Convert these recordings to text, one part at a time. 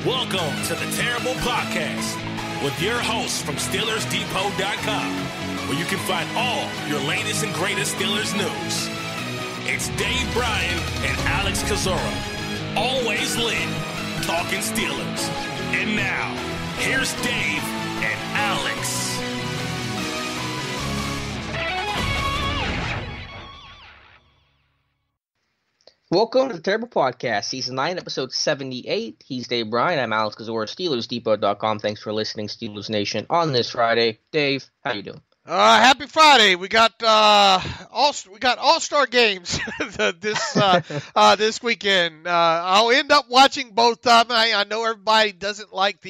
Welcome to the Terrible Podcast with your hosts from SteelersDepot.com, where you can find all your latest and greatest Steelers news. It's Dave Bryan and Alex Kozora, always lit, talking Steelers. And now, here's Dave and Alex. Welcome to the Terrible Podcast, Season 9, Episode 78. He's Dave Bryan. I'm Alex Kozora, SteelersDepot.com. Thanks for listening, Steelers Nation, on this Friday. Dave, how you doing? Happy Friday. We got all-star games this weekend. I'll end up watching both of them. I know everybody doesn't like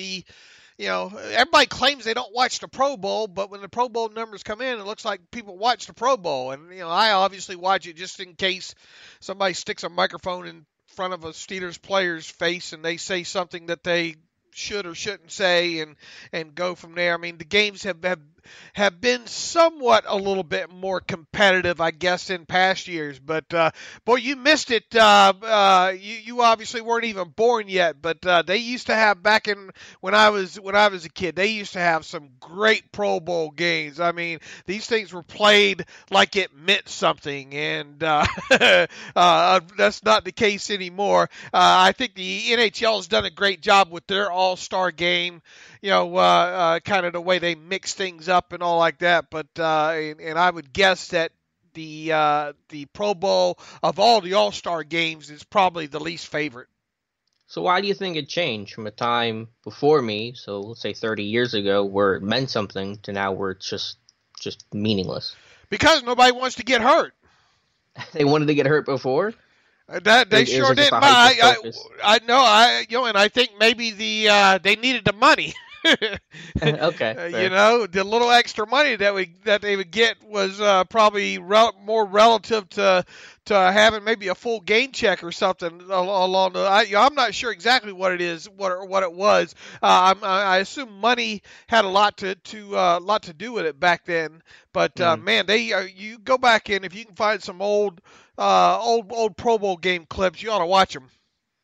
everybody claims they don't watch the Pro Bowl, but when the Pro Bowl numbers come in, it looks like people watch the Pro Bowl. And, I obviously watch it just in case somebody sticks a microphone in front of a Steelers player's face and they say something that they should or shouldn't say and go from there. I mean, the games have been somewhat a little bit more competitive, I guess, in past years. But, boy, you missed it. You obviously weren't even born yet, but they used to have back in when I was a kid, they used to have some great Pro Bowl games. I mean, these things were played like it meant something, and that's not the case anymore. I think the NHL has done a great job with their All-Star game, kind of the way they mix things up and all like that, but and I would guess that the Pro Bowl of all the All-Star games is probably the least favorite. So why do you think it changed from a time before me, so let's say 30 years ago, where it meant something, to now where it's just meaningless? Because nobody wants to get hurt. They wanted to get hurt before? They sure did. I know. And I think maybe they needed the money. Okay. The little extra money that they would get was probably more relative to having maybe a full game check or something along the. I'm not sure exactly what it is, what it was. I assume money had a lot to do with it back then. But man, you go back in, if you can find some old Pro Bowl game clips, you ought to watch them.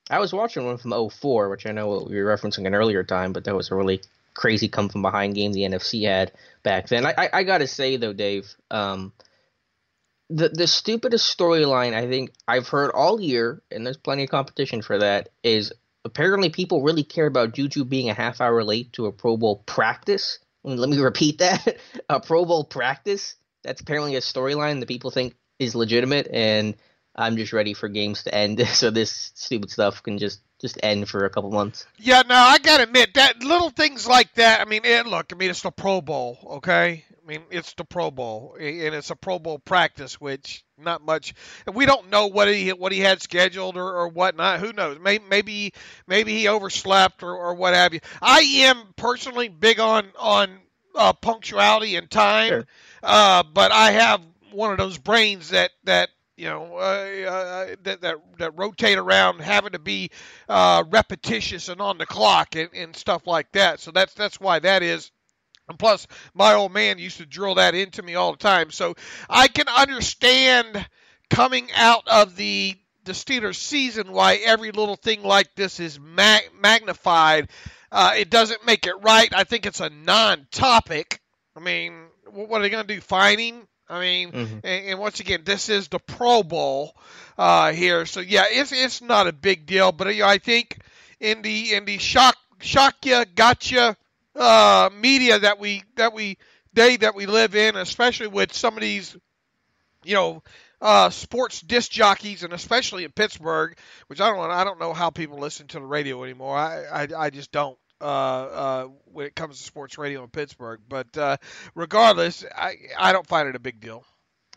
I was watching one from 2004, which I know we were referencing an earlier time, but that was a really crazy come-from-behind game the NFC had back then. I got to say, though, Dave, the stupidest storyline I think I've heard all year, and there's plenty of competition for that, is apparently people really care about Juju being a half hour late to a Pro Bowl practice. And let me repeat that. A Pro Bowl practice? That's apparently a storyline that people think is legitimate, and I'm just ready for games to end so this stupid stuff can just end for a couple months. Yeah, no, I got to admit, that little things like that, it's the Pro Bowl, okay? It's the Pro Bowl, and it's a Pro Bowl practice, which not much. We don't know what he had scheduled or whatnot. Who knows? Maybe he overslept or what have you. I am personally big on punctuality and time, sure. But I have one of those brains that rotate around having to be repetitious and on the clock and stuff like that. So that's why that is. And plus, my old man used to drill that into me all the time. So I can understand coming out of the Steelers season why every little thing like this is magnified. It doesn't make it right. I think it's a non-topic. What are they going to do, fining? And once again, this is the Pro Bowl here, so yeah, it's not a big deal. But I think in the shock ya, gotcha media that we live in, especially with some of these sports disc jockeys, and especially in Pittsburgh, which I don't know how people listen to the radio anymore. I just don't. When it comes to sports radio in Pittsburgh. But regardless, I don't find it a big deal.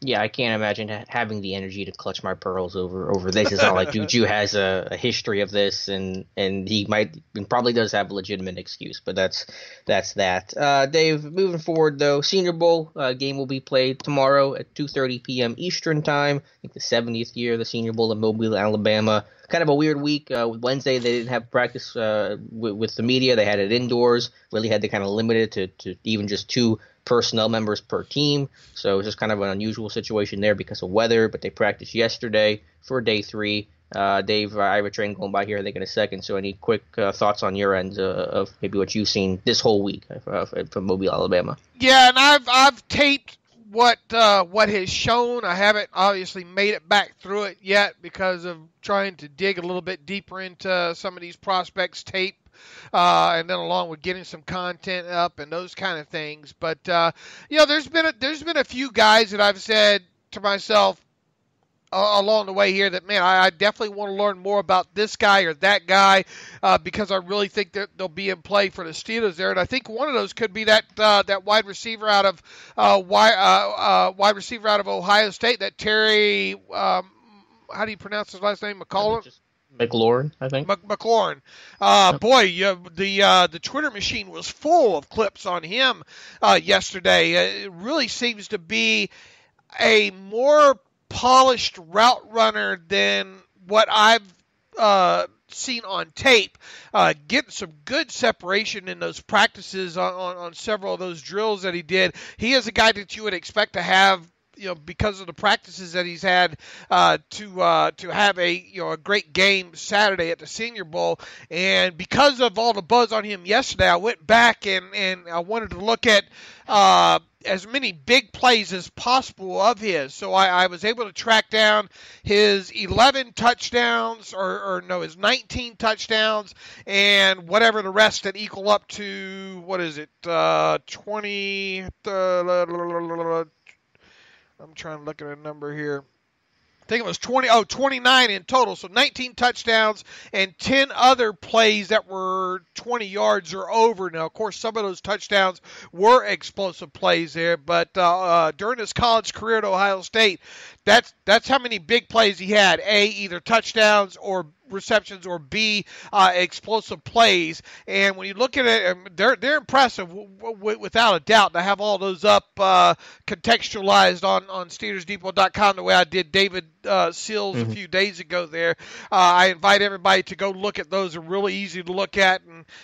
Yeah, I can't imagine having the energy to clutch my pearls over this. It's not like Juju has a history of this, and he might and probably does have a legitimate excuse, but that's that. Dave, moving forward, though, Senior Bowl game will be played tomorrow at 2:30 p.m. Eastern Time. I think the 70th year of the Senior Bowl in Mobile, Alabama. Kind of a weird week. Wednesday, they didn't have practice with the media. They had it indoors. Really had to kind of limit it to even just 2 personnel members per team. So it was just kind of an unusual situation there because of weather. But they practiced yesterday for day 3. Dave, I have a train going by here, I think, in a second. So any quick thoughts on your end of maybe what you've seen this whole week from Mobile, Alabama? Yeah, and I've taped what has shown. I haven't obviously made it back through it yet because of trying to dig a little bit deeper into some of these prospects tape, and then along with getting some content up and those kind of things. But there's been a few guys that I've said to myself along the way here that, man, I definitely want to learn more about this guy or that guy because I really think that they'll be in play for the Steelers there. And I think one of those could be that wide receiver out of Ohio State, that Terry. How do you pronounce his last name? McLaurin, I think. McLaurin. The Twitter machine was full of clips on him yesterday. It really seems to be a more polished route runner than what I've seen on tape. Getting some good separation in those practices on several of those drills that he did. He is a guy that you would expect to have, because of the practices that he's had, to have a great game Saturday at the Senior Bowl. And because of all the buzz on him yesterday, I went back and I wanted to look at as many big plays as possible of his. So I was able to track down his 11 touchdowns, his 19 touchdowns, and whatever the rest that equal up to, 20. I'm trying to look at a number here. I think it was 29 in total. So 19 touchdowns and 10 other plays that were 20 yards or over. Now, of course, some of those touchdowns were explosive plays there, but during his college career at Ohio State, that's how many big plays he had. A, either touchdowns or receptions, or B, explosive plays. And when you look at it, they're impressive without a doubt. And I have all those up contextualized on SteelersDepot.com the way I did David Seals a few days ago there. I invite everybody to go look at those. They're really easy to look at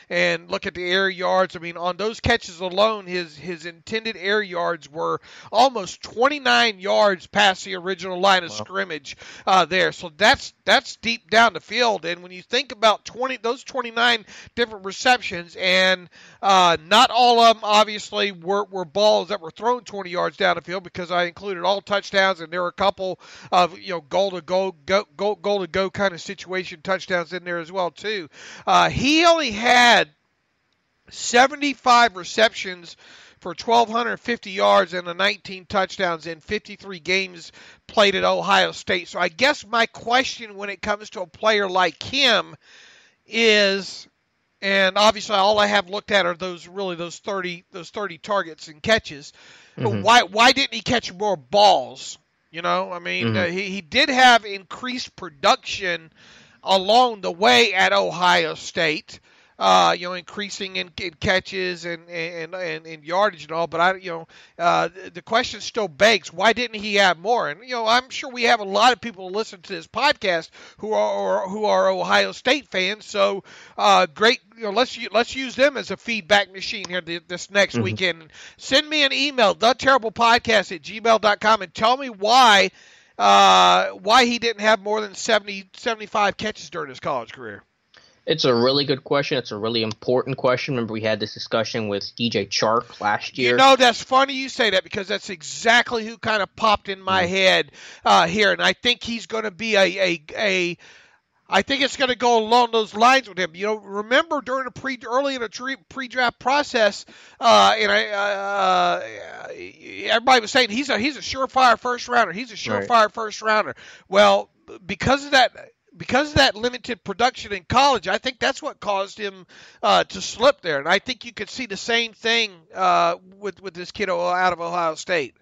and look at the air yards. I mean, on those catches alone, his intended air yards were almost 29 yards past the original line of scrimmage there. So that's deep down the field. And when you think about those 29 different receptions, and not all of them obviously were balls that were thrown 20 yards down the field, because I included all touchdowns, and there were a couple of goal to go kind of situation touchdowns in there as well too. He only had 75 receptions for 1,250 yards and 19 touchdowns in 53 games played at Ohio State. So I guess my question when it comes to a player like him is, and obviously all I have looked at are those 30 targets and catches. Mm-hmm. But why didn't he catch more balls? I mean, he did have increased production along the way at Ohio State. Increasing in catches and yardage and all, but the question still begs, why didn't he have more? And I'm sure we have a lot of people who listen to this podcast who are Ohio State fans. So great, let's use them as a feedback machine here this next weekend. Send me an email, theterriblepodcast@gmail.com, and tell me why he didn't have more than 75 catches during his college career. It's a really good question. It's a really important question. Remember, we had this discussion with DJ Chark last year. That's funny you say that, because that's exactly who kind of popped in my head here. And I think he's going to be I think it's going to go along those lines with him. Remember during early in the pre-draft process, everybody was saying he's a surefire first rounder. He's a surefire first rounder. Well, because of that limited production in college, I think that's what caused him to slip there. And I think you could see the same thing with this kid out of Ohio State.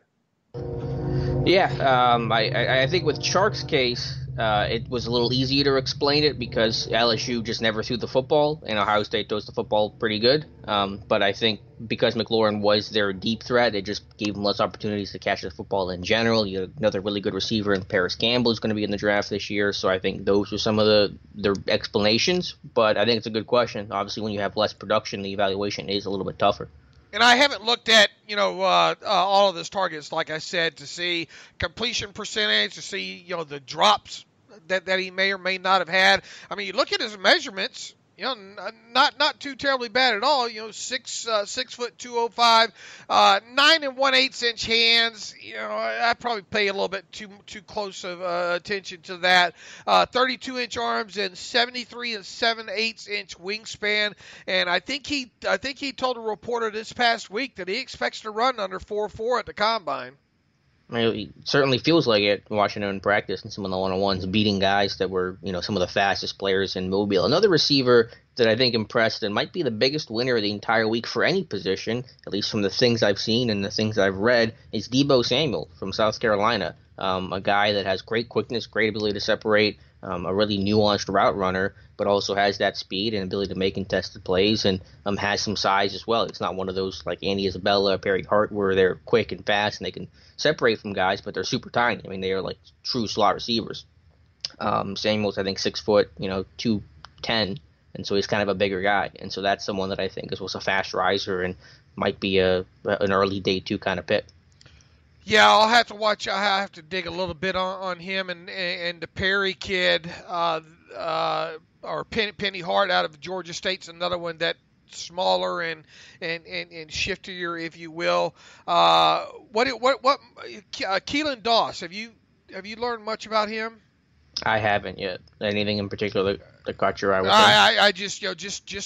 Yeah, I think with Chark's case, it was a little easier to explain it because LSU just never threw the football, and Ohio State throws the football pretty good. But I think because McLaurin was their deep threat, it just gave them less opportunities to catch the football in general. You have another really good receiver in Paris Campbell who's going to be in the draft this year, so I think those are some of their explanations. But I think it's a good question. Obviously, when you have less production, the evaluation is a little bit tougher. And I haven't looked at, all of his targets, like I said, to see completion percentage, to see, the drops that he may or may not have had. I mean, you look at his measurements. Not too terribly bad at all. 6'2", 205, 9 1/8 inch hands. I probably pay a little bit too close of attention to that. 32-inch arms and 73 7/8 inch wingspan. And I think he told a reporter this past week that he expects to run under 4.4 at the combine. I mean, it certainly feels like it watching him in practice and some of the one-on-ones, beating guys that were, some of the fastest players in Mobile. Another receiver that I think impressed and might be the biggest winner of the entire week for any position, at least from the things I've seen and the things I've read, is Deebo Samuel from South Carolina. A guy that has great quickness, great ability to separate, a really nuanced route runner, but also has that speed and ability to make contested plays, and has some size as well. It's not one of those like Andy Isabella, Perry Hart, where they're quick and fast and they can separate from guys, but they're super tiny. I mean, they are like true slot receivers. Samuel's, I think, 6 foot, 210, and so he's kind of a bigger guy. And so that's someone that I think was a fast riser and might be an early day 2 kind of pick. Yeah, I'll have to watch. I have to dig a little bit on him and the Perry kid, or Penny Hart out of Georgia State's another one that smaller and shiftier, if you will. Keelan Doss? Have you learned much about him? I haven't yet. Anything in particular that caught your eye? I just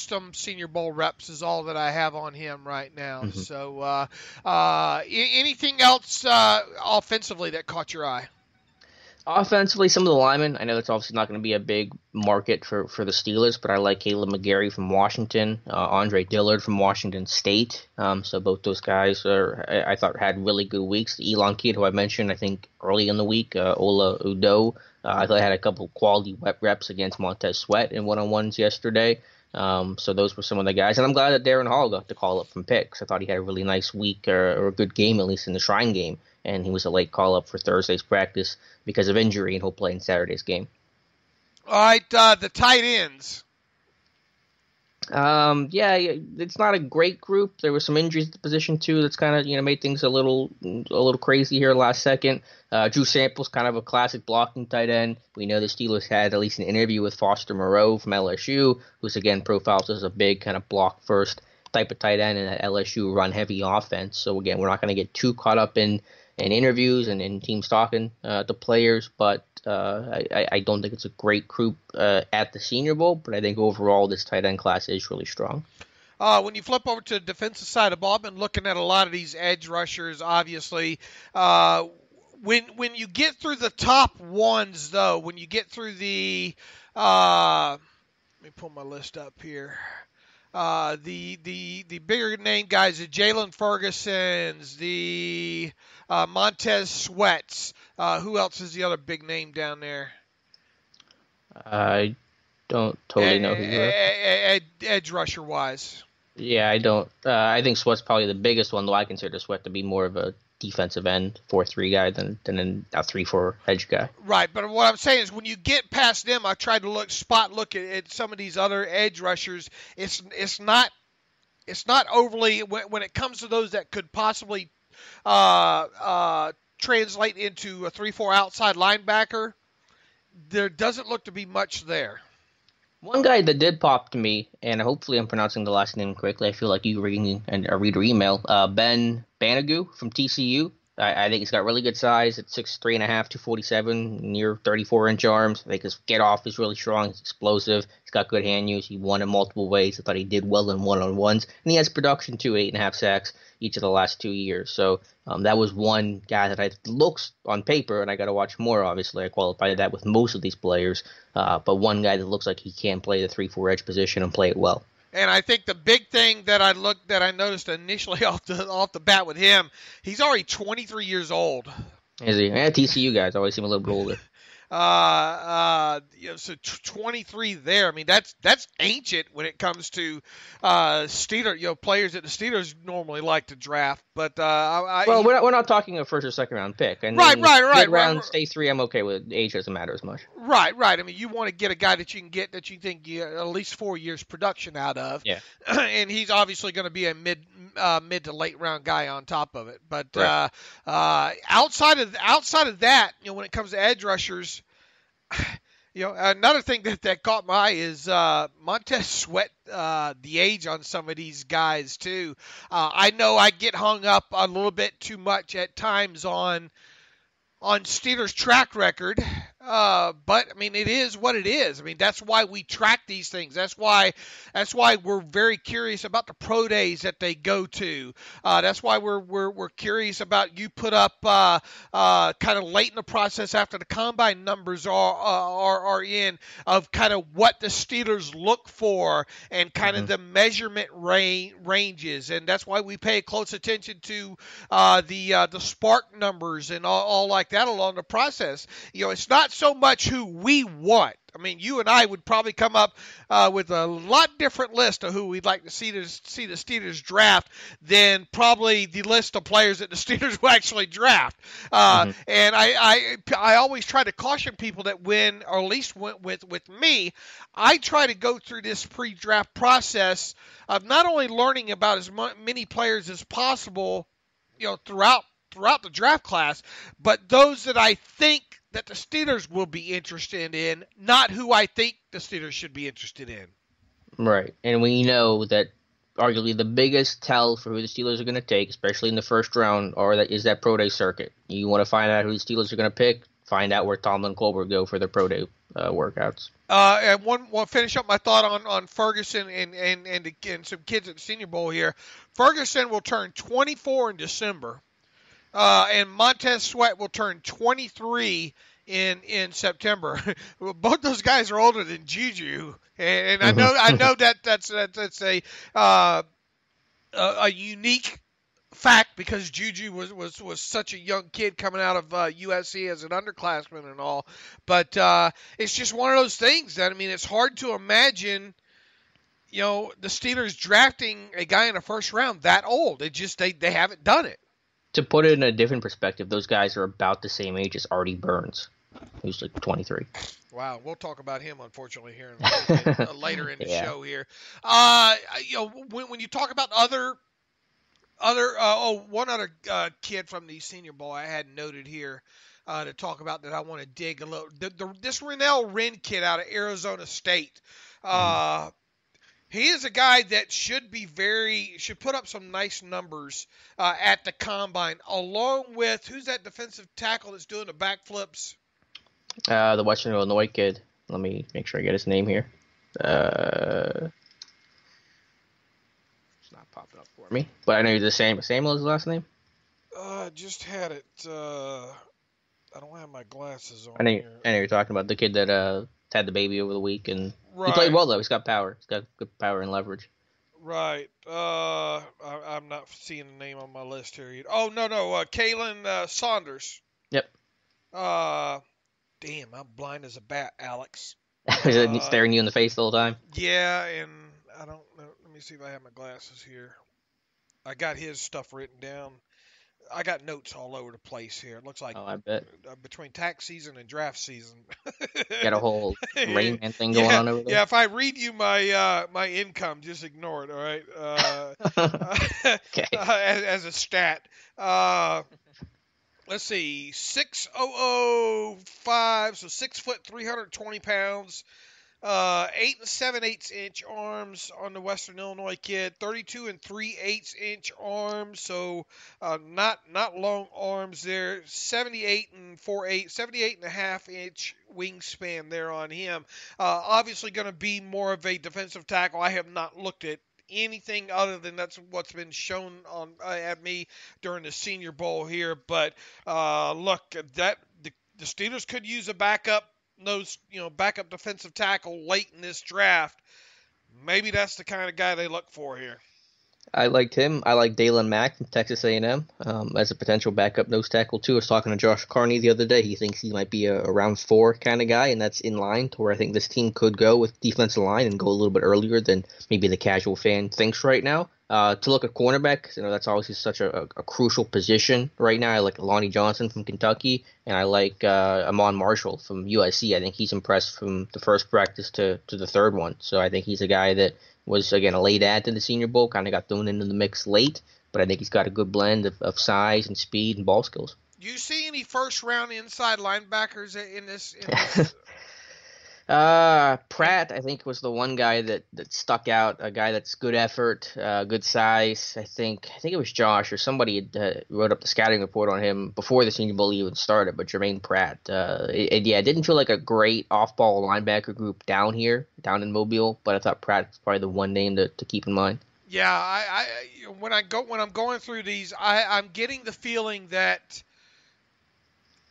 some Senior Bowl reps is all that I have on him right now. Mm-hmm. So, anything else offensively that caught your eye? Offensively, some of the linemen. I know it's obviously not going to be a big market for the Steelers, but I like Caleb McGarry from Washington, Andre Dillard from Washington State. So both those guys I thought had really good weeks. The Elon kid, who I mentioned, I think early in the week, Ola Udo, I thought had a couple of quality reps against Montez Sweat in one-on-ones yesterday. So those were some of the guys. And I'm glad that Darren Hall got the call up from picks. I thought he had a really nice week or a good game, at least in the Shrine game. And he was a late call-up for Thursday's practice because of injury, and he'll play in Saturday's game. All right, the tight ends. Yeah, it's not a great group. There were some injuries at the position, too, that's kind of, made things a little crazy here last second. Drew Sample's kind of a classic blocking tight end. We know the Steelers had at least an interview with Foster Moreau from LSU, who's, again, profiled as a big kind of block-first type of tight end in that LSU run-heavy offense. So, again, we're not going to get too caught up in interviews and in teams talking to players, but I don't think it's a great group at the Senior Bowl, but I think overall this tight end class is really strong. When you flip over to the defensive side of the ball, I've been looking at a lot of these edge rushers, obviously. When you get through the top ones, though, when you get through the let me pull my list up here. The bigger name guys, the Jalen Fergusons, the Montez Sweats. Who else is the other big name down there? I don't totally know who you're edge rusher wise. Yeah, I don't. I think Sweat's probably the biggest one, though I consider Sweat to be more of a defensive end 4-3 guy than a 3-4 edge guy. Right, but what I'm saying is when you get past them, I tried to look at some of these other edge rushers. It's not overly when it comes to those that could possibly translate into a 3-4 outside linebacker. There doesn't look to be much there. One guy that did pop to me, and hopefully I'm pronouncing the last name correctly. I feel like you reading a reader email. Ben Banogu from TCU. I think he's got really good size at 6'3.5", 247, near 34-inch arms. I think his get-off is really strong. He's explosive. He's got good hand use. He won in multiple ways. I thought he did well in one-on-ones. And he has production, too, 8.5 sacks each of the last 2 years. So that was one guy that looks on paper, and I got to watch more, obviously. I qualified that with most of these players. But one guy that looks like he can play the 3-4 edge position and play it well. And I think the big thing that I noticed initially off the bat with him, he's already 23 years old. Is he? Yeah, TCU guys always seem a little bit older. So 23 there. I mean, that's ancient when it comes to Steelers, players that the Steelers normally like to draft. But we're not talking a first or second round pick. And right. Rounds, day 3, I'm okay with. Age doesn't matter as much. Right. I mean, you want to get a guy that you can get that you think you at least 4 years production out of. Yeah. And he's obviously going to be a mid to late round guy on top of it. But right. Outside of that, when it comes to edge rushers, Another thing that caught my eye is Montez Sweat, the age on some of these guys too. I know I get hung up a little bit too much at times on Steelers' track record, but I mean it is what it is. I mean that's why we track these things. That's why we're very curious about the pro days that they go to. That's why we're curious about you put up kind of late in the process after the combine numbers are in of kind of what the Steelers look for and kind of the measurement ranges, and that's why we pay close attention to the spark numbers and all like that along the process. It's not so much who we want. I mean, you and I would probably come up with a lot different list of who we'd like to see the Steelers draft than probably the list of players that the Steelers will actually draft. And I always try to caution people that when, or at least with me, I try to go through this pre-draft process of not only learning about as many players as possible, throughout the draft class, but those that I think that the Steelers will be interested in, not who I think the Steelers should be interested in. Right. And we know that arguably the biggest tell for who the Steelers are going to take, especially in the first round, is that pro day circuit. You want to find out who the Steelers are going to pick, find out where Tomlin and Colbert go for their pro day workouts. And one finish up my thought on Ferguson and some kids at the Senior Bowl here. Ferguson will turn 24 in December. And Montez Sweat will turn 23 in September. Both those guys are older than Juju, and I know that's a unique fact because Juju was such a young kid coming out of USC as an underclassman and all. But it's just one of those things that it's hard to imagine. The Steelers drafting a guy in the first round that old. They haven't done it. To put it in a different perspective, those guys are about the same age as Artie Burns, who's like 23. Wow, we'll talk about him, unfortunately, here later in the show here. When you talk about one other kid from the Senior Bowl I had noted here to talk about that I want to dig a little. This Rennell Wren kid out of Arizona State. He is a guy that should put up some nice numbers at the combine, along with who's that defensive tackle that's doing the backflips? The Western Illinois kid. Let me make sure I get his name here. It's not popping up for me, but I know he's the same. Samuel is his last name. I just had it. I don't have my glasses on. I know you're talking about the kid that had the baby over the week, and right. He played well though. He's got power. He's got good power and leverage. Right. I'm not seeing the name on my list here. Oh no, Kalen Saunders. Yep. Damn, I'm blind as a bat, Alex. Is it staring you in the face the whole time? Yeah, and I don't know. Let me see if I have my glasses here. I got his stuff written down. I got notes all over the place here. It looks like I bet. Between tax season and draft season. Got a whole Rain Man thing going on over there. Yeah, if I read you my income, just ignore it, all right? Okay. As a stat. Let's see, 6'005", so 6 foot 320 pounds. 8 7/8 inch arms on the Western Illinois kid, 32 3/8 inch arms, so not long arms there. 78 and a half inch wingspan there on him. Obviously going to be more of a defensive tackle. I have not looked at anything other than that's what's been shown on at me during the Senior Bowl here. But look, that the Steelers could use a backup defensive tackle late in this draft. Maybe that's the kind of guy they look for here. I liked him. I like Dalen Mack from Texas A&M as a potential backup nose tackle too. I was talking to Josh Carney the other day. He thinks he might be a round 4 kind of guy, and that's in line to where I think this team could go with defensive line and go a little bit earlier than maybe the casual fan thinks right now. To look at cornerback, that's obviously such a crucial position right now. I like Lonnie Johnson from Kentucky, and I like Amon Marshall from USC. I think he's impressed from the first practice to the third one. So I think he's a guy that was, again, a late add to the Senior Bowl, kind of got thrown into the mix late, but I think he's got a good blend of size and speed and ball skills. Do you see any first-round inside linebackers in this? Pratt, I think, was the one guy that stuck out. A guy that's good effort, good size. I think it was Josh or somebody had, wrote up the scouting report on him before the Senior Bowl even started. But Jermaine Pratt, it didn't feel like a great off-ball linebacker group down in Mobile. But I thought Pratt was probably the one name to keep in mind. Yeah, when I'm going through these, I'm getting the feeling that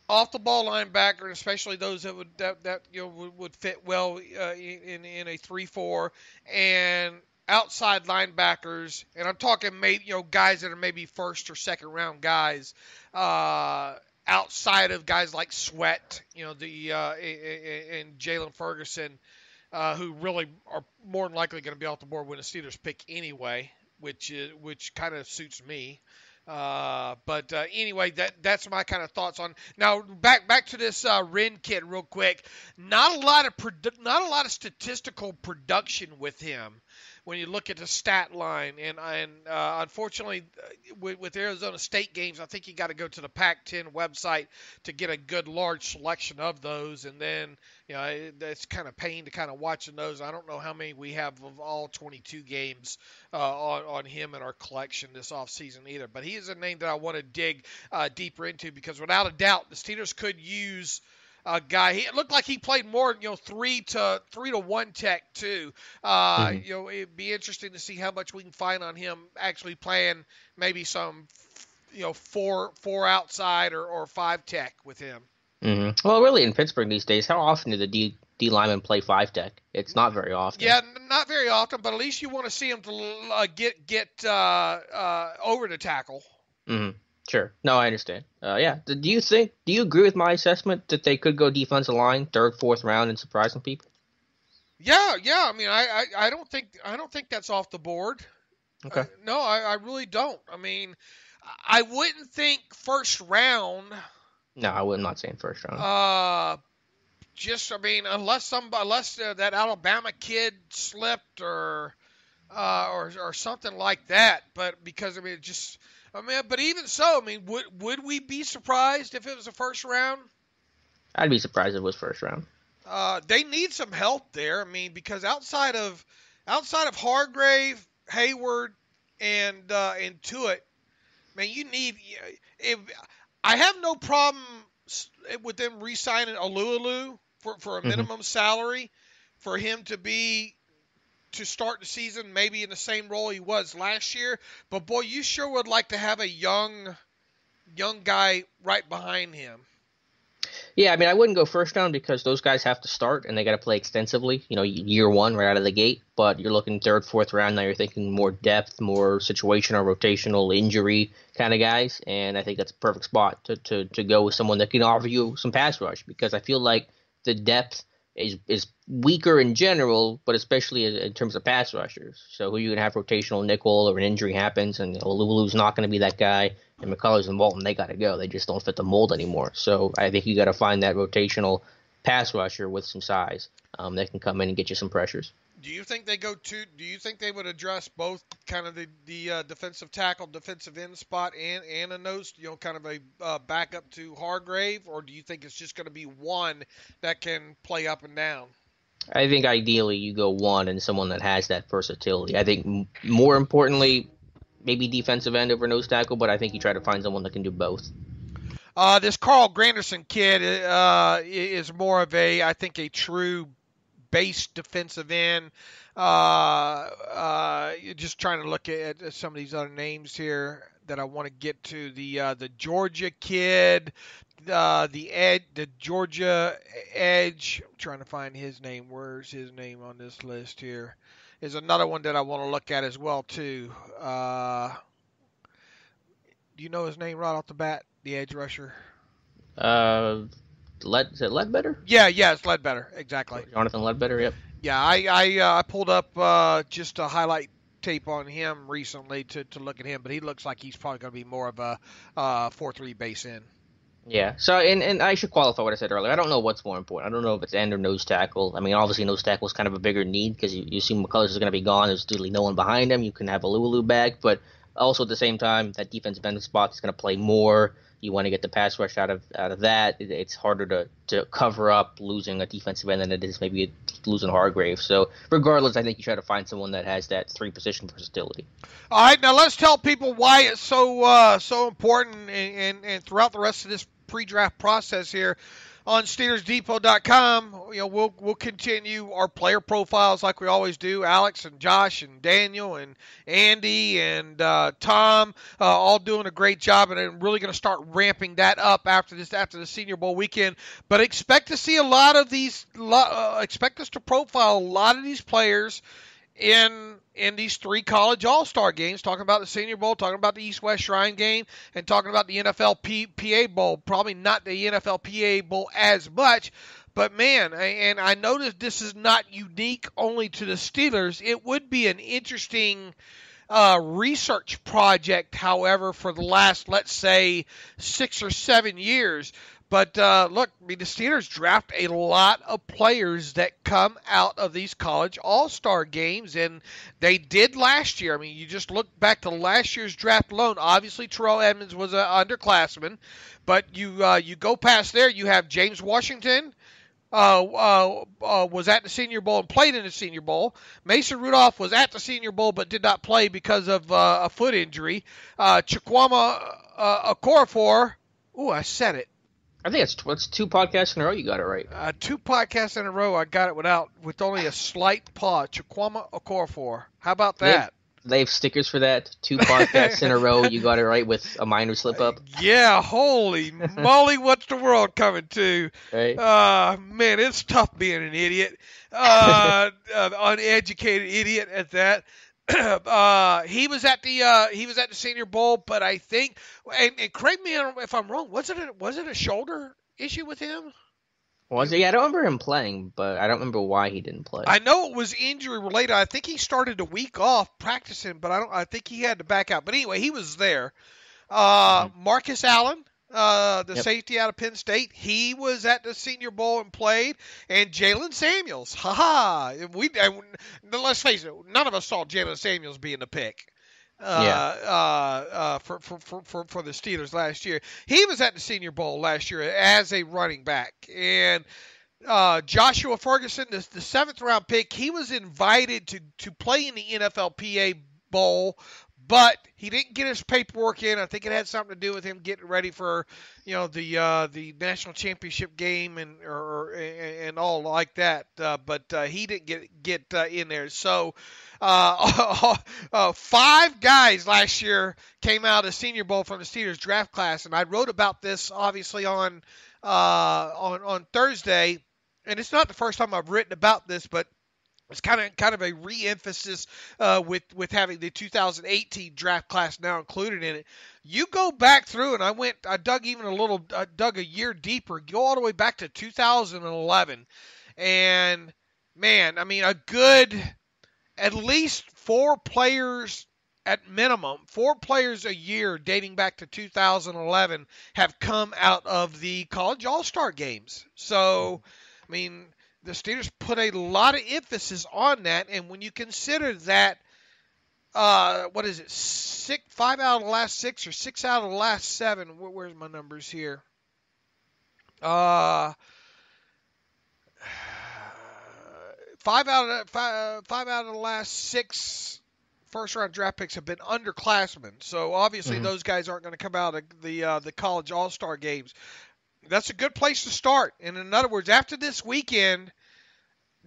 off the ball linebacker, especially those that would fit well in a 3-4, and outside linebackers, and I'm talking maybe guys that are maybe first or second round guys, outside of guys like Sweat, and Jalen Ferguson, who really are more than likely going to be off the board when the Steelers pick anyway, which kind of suits me. But anyway, that's my kind of thoughts on. Now back to this Wren kid real quick. Not a lot of statistical production with him when you look at the stat line, and unfortunately with Arizona State games, I think you got to go to the Pac-10 website to get a good large selection of those, and then it's kind of pain to kind of watching those. I don't know how many we have of all 22 games on him in our collection this offseason either, but he is a name that I want to dig deeper into, because without a doubt the Steelers could use a guy. It looked like he played more, 3 to 1 tech too. It'd be interesting to see how much we can find on him actually playing maybe some, 4 outside or 5 tech with him. Mm-hmm. Well, really in Pittsburgh these days, how often do the D linemen play 5 tech? It's not very often. Yeah, not very often, but at least you want to see him to get over the tackle. Mm-hmm. Sure. No, I understand. Yeah. Do you agree with my assessment that they could go defensive line, 3rd, 4th round and surprise some people? Yeah. I mean, I don't think that's off the board. Okay. No, I really don't. I mean, I wouldn't think first round. No, I'm not saying first round. Unless that Alabama kid slipped or something like that. But because but even so, would we be surprised if it was a first round? I'd be surprised if it was first round. They need some help there. Because outside of Hargrave, Hayward, and Tuitt, you need. I have no problem with them re-signing Alualu for a minimum salary for him to start the season maybe in the same role he was last year. But boy, you sure would like to have a young guy right behind him. Yeah, I wouldn't go first round because those guys have to start and they got to play extensively, year one right out of the gate. But you're looking 3rd, 4th round, now you're thinking more depth, more situational, rotational, injury kind of guys. And I think that's a perfect spot to go with someone that can offer you some pass rush, because I feel like the depth is weaker in general, but especially in terms of pass rushers. So who you can have rotational nickel or an injury happens, and Lulu's not going to be that guy, and McCullers and Walton, they got to go. They just don't fit the mold anymore. So I think you got to find that rotational pass rusher with some size that can come in and get you some pressures. Do you think they would address both kind of the defensive tackle, defensive end spot and a nose, kind of a backup to Hargrave, or do you think it's just going to be one that can play up and down? I think ideally you go one and someone that has that versatility. I think more importantly, maybe defensive end over nose tackle, but I think you try to find someone that can do both. This Carl Granderson kid is more of I think a true base defensive end. Just trying to look at some of these other names here that I want to get to. The Georgia kid, the Georgia edge. I'm trying to find his name. Where's his name on this list here? Is another one that I want to look at as well too. Do you know his name right off the bat? The edge rusher. Is it Ledbetter? Yeah, it's Ledbetter, exactly. Jonathan Ledbetter, yep. Yeah, I pulled up just a highlight tape on him recently to look at him, but he looks like he's probably going to be more of a 4-3 base end. Yeah, so and I should qualify what I said earlier. I don't know what's more important. I don't know if it's end or nose tackle. Obviously nose tackle is kind of a bigger need because you assume McCullers is going to be gone. There's literally no one behind him. You can have a Lulu back, but Also, at the same time, that defensive end spot is going to play more. You want to get the pass rush out of that. It's harder to cover up losing a defensive end than it is maybe losing Hargrave. So regardless, I think you try to find someone that has that 3-position versatility. All right, now let's tell people why it's so important and throughout the rest of this pre-draft process here on SteelersDepot.com. We'll continue our player profiles like we always do. Alex and Josh and Daniel and Andy and Tom all doing a great job, and I'm really going to start ramping that up after the Senior Bowl weekend. But expect to see a lot of these. Expect us to profile a lot of these players in these 3 college all-star games, talking about the Senior Bowl, talking about the East-West Shrine game, and talking about the NFLPA Bowl. Probably not the NFLPA Bowl as much, but man, and I noticed this is not unique only to the Steelers. It would be an interesting research project, however, for the last, let's say, 6 or 7 years. But look, the Steelers draft a lot of players that come out of these college all-star games, and they did last year. I mean, you just look back to last year's draft alone. Obviously, Terrell Edmonds was an underclassman, but you go past there, you have James Washington, was at the Senior Bowl and played in the Senior Bowl. Mason Rudolph was at the Senior Bowl but did not play because of a foot injury. Chikwama Okorafor, I said it. I think it's 2 podcasts in a row you got it right. 2 podcasts in a row I got it with only a slight pause. Chikwama Okorafor. How about that? They have stickers for that. 2 podcasts in a row you got it right with a minor slip up. Yeah, holy moly, what's the world coming to? Right. Man, it's tough being an idiot. Uneducated idiot at that. He was at the Senior Bowl, but I think, and correct me if I'm wrong, was it a shoulder issue with him? Was it? Yeah, I don't remember him playing, but I don't remember why he didn't play. I know it was injury related. I think he started a week off practicing, but I think he had to back out. But anyway, he was there. Marcus Allen, safety out of Penn State, he was at the Senior Bowl and played. And Jalen Samuels, let's face it, none of us saw Jalen Samuels being the pick for the Steelers last year. He was at the Senior Bowl last year as a running back. And Joshua Ferguson, the 7th round pick, he was invited to play in the NFLPA Bowl, but he didn't get his paperwork in. I think it had something to do with him getting ready for, the national championship game and all like that. But he didn't get in there. So 5 guys last year came out of the Senior Bowl from the Steelers draft class, and I wrote about this obviously on Thursday. And it's not the first time I've written about this, but it's kind of a re-emphasis with having the 2018 draft class now included in it. You go back through, and I dug a year deeper, go all the way back to 2011, and man, I mean, at least 4 players at minimum, 4 players a year dating back to 2011 have come out of the college all-star games. So, I mean, the Steelers put a lot of emphasis on that, and when you consider that, 5 out of the last 6 or 6 out of the last 7, where's my numbers here? 5 out of the last 6 first-round draft picks have been underclassmen, so obviously those guys aren't going to come out of the college all-star games. That's a good place to start. And in other words, after this weekend,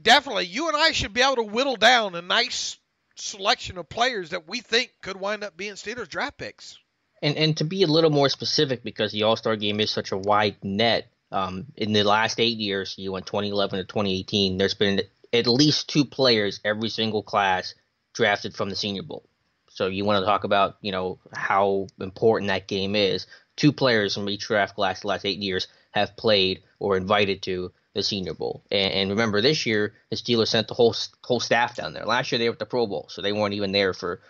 definitely you and I should be able to whittle down a nice selection of players that we think could wind up being Steelers draft picks. And to be a little more specific, because the All-Star game is such a wide net, in the last 8 years, you went 2011 to 2018, there's been at least 2 players every single class drafted from the Senior Bowl. So you want to talk about, how important that game is. 2 players from each draft class the last 8 years have played or invited to the Senior Bowl. And remember, this year, the Steelers sent the whole staff down there. Last year, they were at the Pro Bowl, so they weren't even there for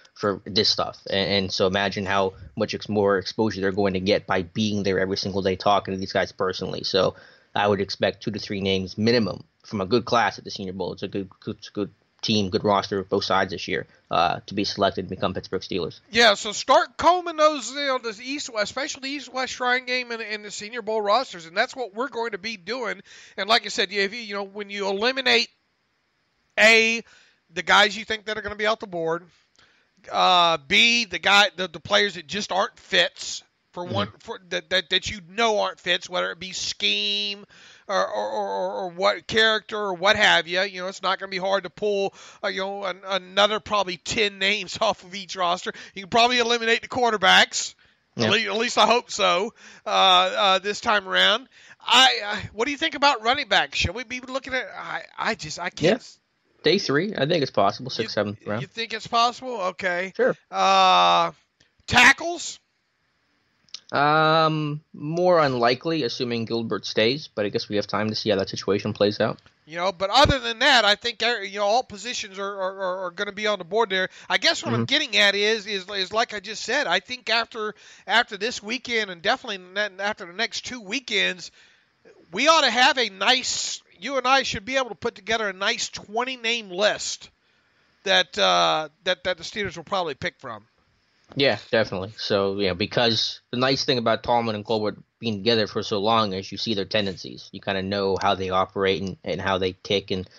this stuff. And so imagine how much more exposure they're going to get by being there every single day talking to these guys personally. So I would expect 2 to 3 names minimum from a good class at the Senior Bowl. It's a good team, good roster, both sides this year, to be selected to become Pittsburgh Steelers. Yeah, so start combing those, the East-West, especially the East-West Shrine Game and the Senior Bowl rosters, and that's what we're going to be doing. And like I said, when you eliminate the guys you think that are going to be out the board, B, the players that just aren't fits for one that aren't fits, whether it be scheme or what character or what have you. It's not going to be hard to pull another probably 10 names off of each roster. You can probably eliminate the quarterbacks. Yeah. At least I hope so. This time around, what do you think about running backs? Should we be looking at? I can't. Yeah. Day 3, I think it's possible. 6th, 7th round. You think it's possible? Okay. Sure. Tackles? More unlikely, assuming Gilbert stays, but I guess we have time to see how that situation plays out. But other than that, I think all positions are going to be on the board there. I guess what I'm getting at is like I just said. I think after this weekend and definitely after the next 2 weekends, we ought to have a nice. You and I should be able to put together a nice 20-name list that the Steelers will probably pick from. Yeah, definitely. So, because the nice thing about Tallman and Colbert being together for so long is you see their tendencies. You kind of know how they operate and how they tick and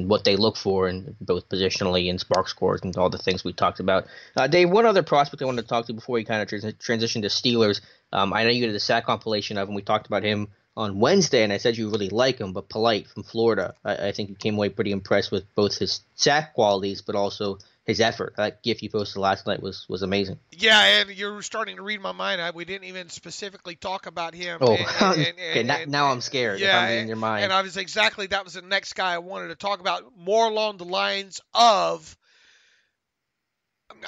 what they look for, in both positionally and spark scores and all the things we talked about. Dave, one other prospect I wanted to talk to before we kind of transition to Steelers. I know you did the sack compilation of him. We talked about him on Wednesday, and I said you really like him, but Polite from Florida, I think you came away pretty impressed with both his sack qualities, but also his effort. That GIF you posted last night was amazing. Yeah, and you're starting to read my mind. We didn't even specifically talk about him. Oh, now I'm scared. Yeah, if I'm in your mind. And that was the next guy I wanted to talk about, more along the lines of,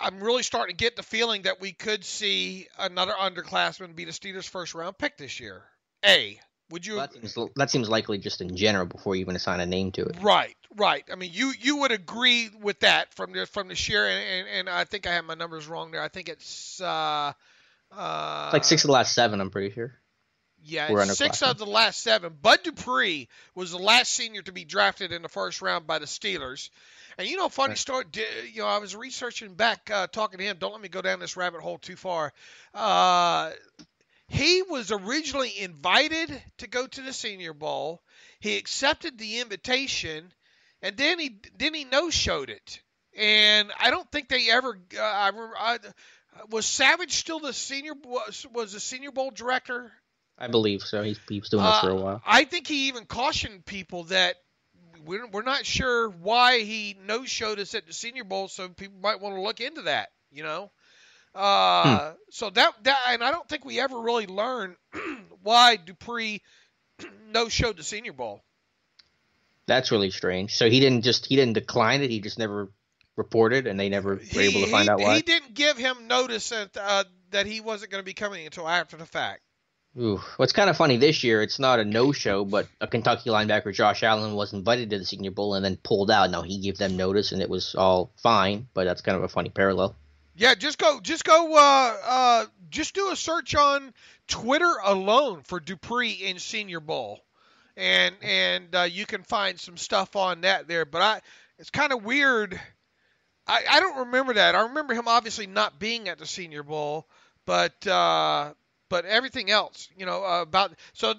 I'm really starting to get the feeling that we could see another underclassman be the Steelers' first-round pick this year. Would you? That seems likely just in general before you even assign a name to it. Right. I mean, you would agree with that from the share, and I think I have my numbers wrong there. I think it's like 6 of the last 7. I'm pretty sure. Yeah, 6 of the last 7. Bud Dupree was the last senior to be drafted in the first round by the Steelers. And funny story. I was researching back, talking to him. Don't let me go down this rabbit hole too far. He was originally invited to go to the Senior Bowl. He accepted the invitation, and then he no-showed it. And I don't think they ever. Was Savage still the Senior Bowl director? I believe so. He was doing this for a while. I think he even cautioned people that we're not sure why he no-showed us at the Senior Bowl, so people might want to look into that. So that and I don't think we ever really learned why Dupree no-showed the Senior Bowl. That's really strange. So he didn't decline it. He just never reported, and they never were able to find out why. He didn't give him notice that he wasn't going to be coming until after the fact. Ooh, what's kind of funny this year, it's not a no-show, but a Kentucky linebacker, Josh Allen, was invited to the Senior Bowl and then pulled out. Now, he gave them notice, and it was all fine, but that's kind of a funny parallel. Yeah, just do a search on Twitter alone for Dupree in Senior Bowl, and you can find some stuff on that there. But it's kind of weird. I don't remember that. I remember him obviously not being at the Senior Bowl, but everything else, about. So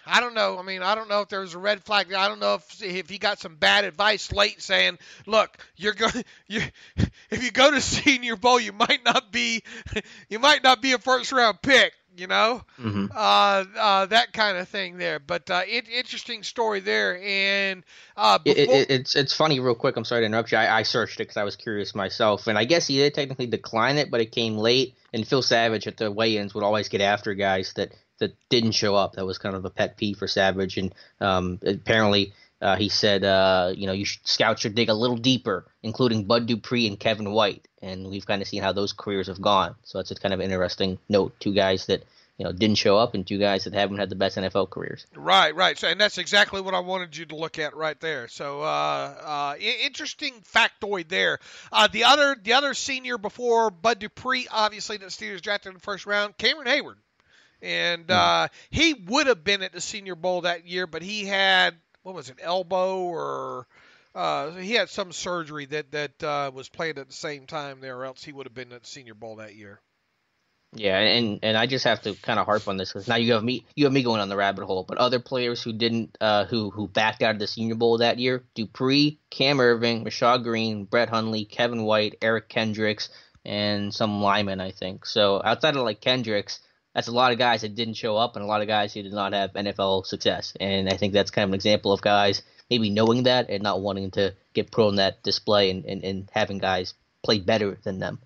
I don't know. I mean, I don't know if there was a red flag. I don't know if he got some bad advice late, saying, "Look, if you go to Senior Bowl, you might not be a first round pick." Mm-hmm. That kind of thing there. But interesting story there. And it's funny, real quick. I'm sorry to interrupt you. I searched it because I was curious myself, and I guess he did technically decline it, but it came late. And Phil Savage at the weigh-ins would always get after guys that didn't show up. That was kind of a pet peeve for Savage. And apparently he said, scouts should dig a little deeper, including Bud Dupree and Kevin White. And we've kind of seen how those careers have gone. So it's a kind of interesting note. 2 guys that didn't show up, and 2 guys that haven't had the best NFL careers. Right. So, and that's exactly what I wanted you to look at right there. So, interesting factoid there. The other senior before Bud Dupree, obviously, the Steelers drafted in the first round, Cameron Hayward, and he would have been at the Senior Bowl that year, but he had elbow or He had some surgery that was played at the same time there, or else he would have been at the Senior Bowl that year. Yeah, and I just have to kind of harp on this because now you have me going on the rabbit hole. But other players who didn't who backed out of the Senior Bowl that year: Dupree, Cam Irving, Rashad Green, Brett Hundley, Kevin White, Eric Kendricks, and some linemen, I think. So outside of like Kendricks, that's a lot of guys that didn't show up and a lot of guys who did not have NFL success. And I think that's kind of an example of guys maybe knowing that and not wanting to get put on that display and having guys play better than them.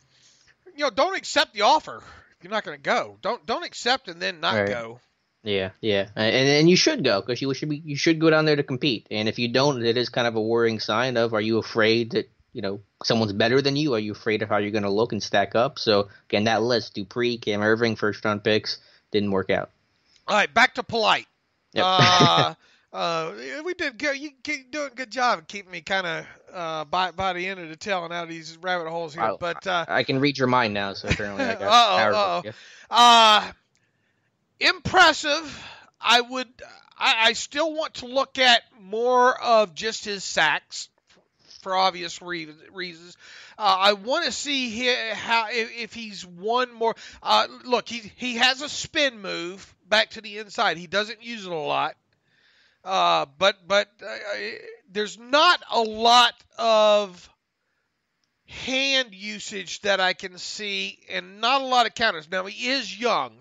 Don't accept the offer. You're not going to go. Don't accept and then not go. Yeah, and you should go because you should go down there to compete. And if you don't, it is kind of a worrying sign of, are you afraid that someone's better than you? Are you afraid of how you're going to look and stack up? So again, that list: Dupree, Cam Irving, first round picks, didn't work out. All right, back to Polite. Yep. We did good. You keep doing a good job of keeping me kind of by the end of the tail out of these rabbit holes here. But I can read your mind now, so apparently I got impressive. I still want to look at more of just his sacks for obvious reasons. I want to see if he's one more. Look, he has a spin move back to the inside. He doesn't use it a lot. But there's not a lot of hand usage that I can see, and not a lot of counters. Now, he is young.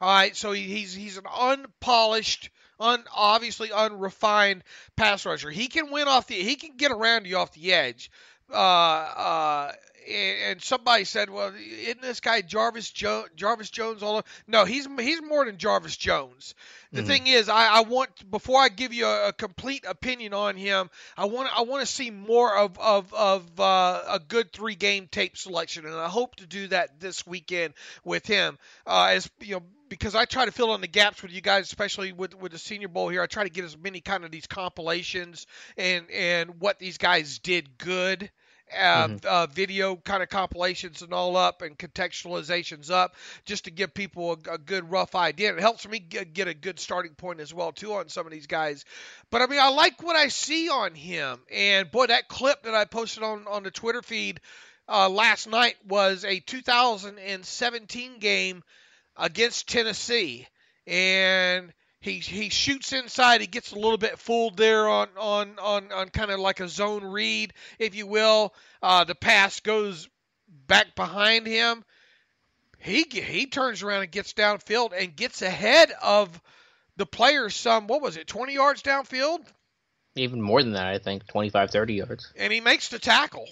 All right, so he's an unpolished, obviously unrefined pass rusher. He can he can get around you off the edge. And somebody said, well, isn't this guy Jarvis Jones all over? No, he's more than Jarvis Jones. The thing is, I want, before I give you a complete opinion on him, I want to see more of a good 3-game tape selection, and I hope to do that this weekend with him. Because I try to fill in the gaps with you guys, especially with the Senior Bowl here. I try to get as many kind of these compilations and what these guys did good. Video kind of compilations and all up, and contextualizations up, just to give people a good rough idea. And it helps me get a good starting point as well too on some of these guys. But I mean, I like what I see on him. And boy, that clip that I posted on the Twitter feed last night was a 2017 game against Tennessee, and he shoots inside. He gets a little bit fooled there on kind of like a zone read, if you will. The pass goes back behind him. He turns around and gets downfield and gets ahead of the player some, 20 yards downfield? Even more than that, I think, 25, 30 yards. And he makes the tackle.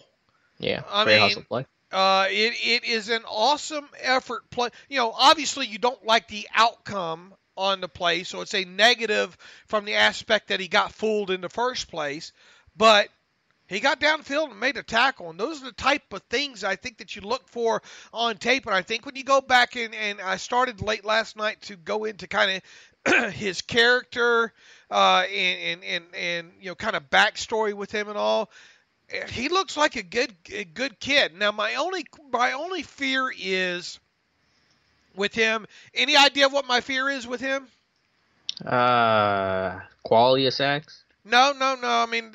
Yeah, great hustle play. It is an awesome effort play. Obviously you don't like the outcome on the play, so it's a negative from the aspect that he got fooled in the first place, but he got downfield and made a tackle, and those are the type of things I think that you look for on tape. And I think when you go back and I started late last night to go into kind of his character and kind of backstory with him and all, he looks like a good kid. Now my only fear is with him. Any idea what my fear is with him? Quality of sacks? No. I mean,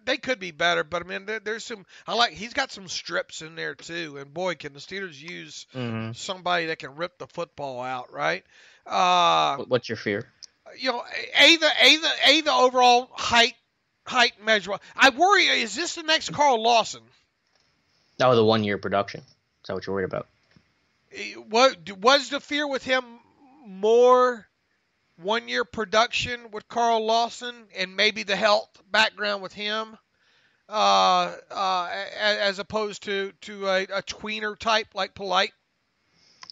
they could be better, but I mean, there's some. He's got some strips in there too, and boy, can the Steelers use somebody that can rip the football out, right? What's your fear? The overall height measure. I worry. Is this the next Carl Lawson? Oh, the 1-year production. Is that what you're worried about? Was the fear with him more 1-year production with Carl Lawson and maybe the health background with him, as opposed to a tweener type like Polite?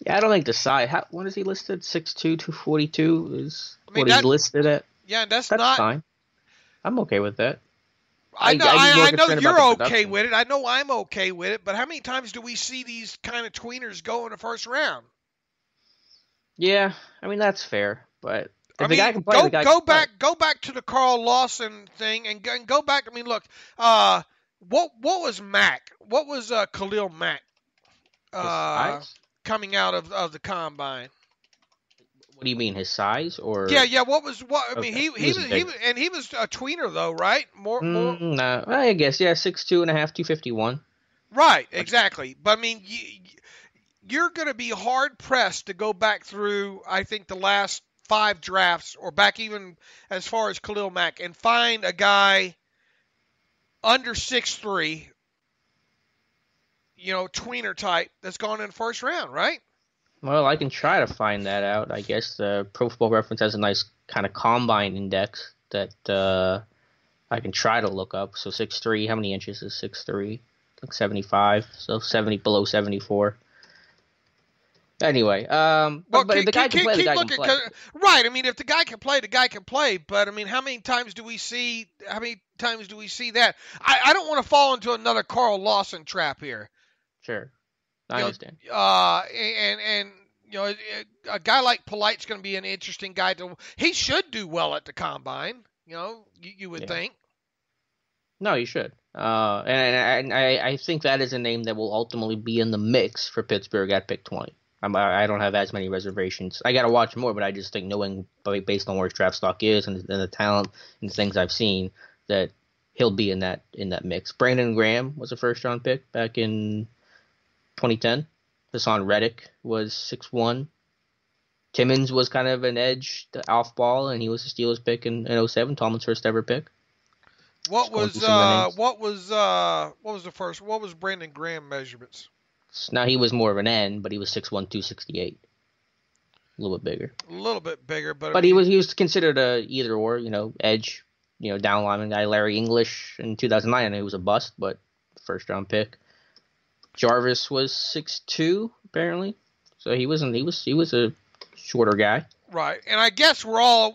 Yeah, I don't think the size. When is he listed? 6'2", 242 is what he's listed at. Yeah, that's not fine. I'm okay with that. I know you're okay with it. I know I'm okay with it. But how many times do we see these kind of tweeners go in the first round? Yeah, I mean that's fair. But if the guy can play, go back to the Carl Lawson thing and go back. I mean, look, what was Mack? What was Khalil Mack coming out of the combine? What do you mean, his size or? Yeah. What? I mean, Okay. he was a tweener though, right? More. No, I guess 6'2.5", 251. Right, exactly. But I mean, you're going to be hard pressed to go back through, I think, the last 5 drafts or back even as far as Khalil Mack and find a guy under 6'3", tweener type that's gone in the first round, right? Well, I can try to find that out. I guess the Pro Football Reference has a nice kind of combine index that I can try to look up. So 6'3", how many inches is 6'3"? Like 75, so 70 below 74. Anyway, but if the guy can play, the guy can play. Right. I mean, if the guy can play, the guy can play. But I mean, how many times do we see that? I don't want to fall into another Carl Lawson trap here. Sure, I understand. And a guy like Polite's going to be an interesting guy he should do well at the combine. You would think. No, you should. And I think that is a name that will ultimately be in the mix for Pittsburgh at pick 20. I don't have as many reservations. I got to watch more, but I just think knowing based on where his draft stock is and the talent and the things I've seen that he'll be in that mix. Brandon Graham was a first-round pick back in 2010. Hassan Reddick was 6'1". Timmons was kind of an edge off ball, and he was a Steelers pick in 07, Tomlin's first ever pick. What was Brandon Graham measurements? Now he was more of an end, but he was 6'1", 268. A little bit bigger. But he was considered a either or, edge, down lineman guy. Larry English in 2009, I know he was a bust, but first round pick. Jarvis was 6'2", apparently, so he was a shorter guy. Right, and I guess we're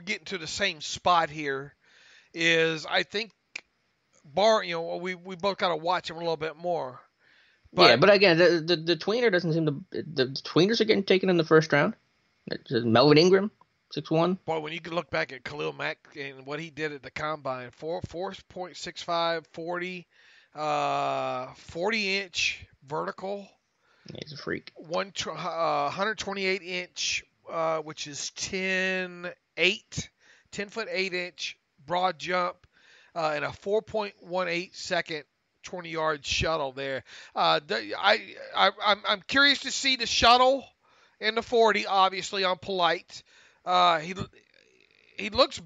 getting to the same spot here. Is I think we both got to watch him a little bit more. But again, the tweener doesn't seem to. The tweeners are getting taken in the first round. Melvin Ingram, 6'1". Boy, when you can look back at Khalil Mack and what he did at the combine, 4.65, 40-inch vertical. Yeah, he's a freak. 128-inch, which is 10 foot 8-inch broad jump, and a 4.18 second 20-yard shuttle there. I'm curious to see the shuttle in the 40, obviously on Polite. He looks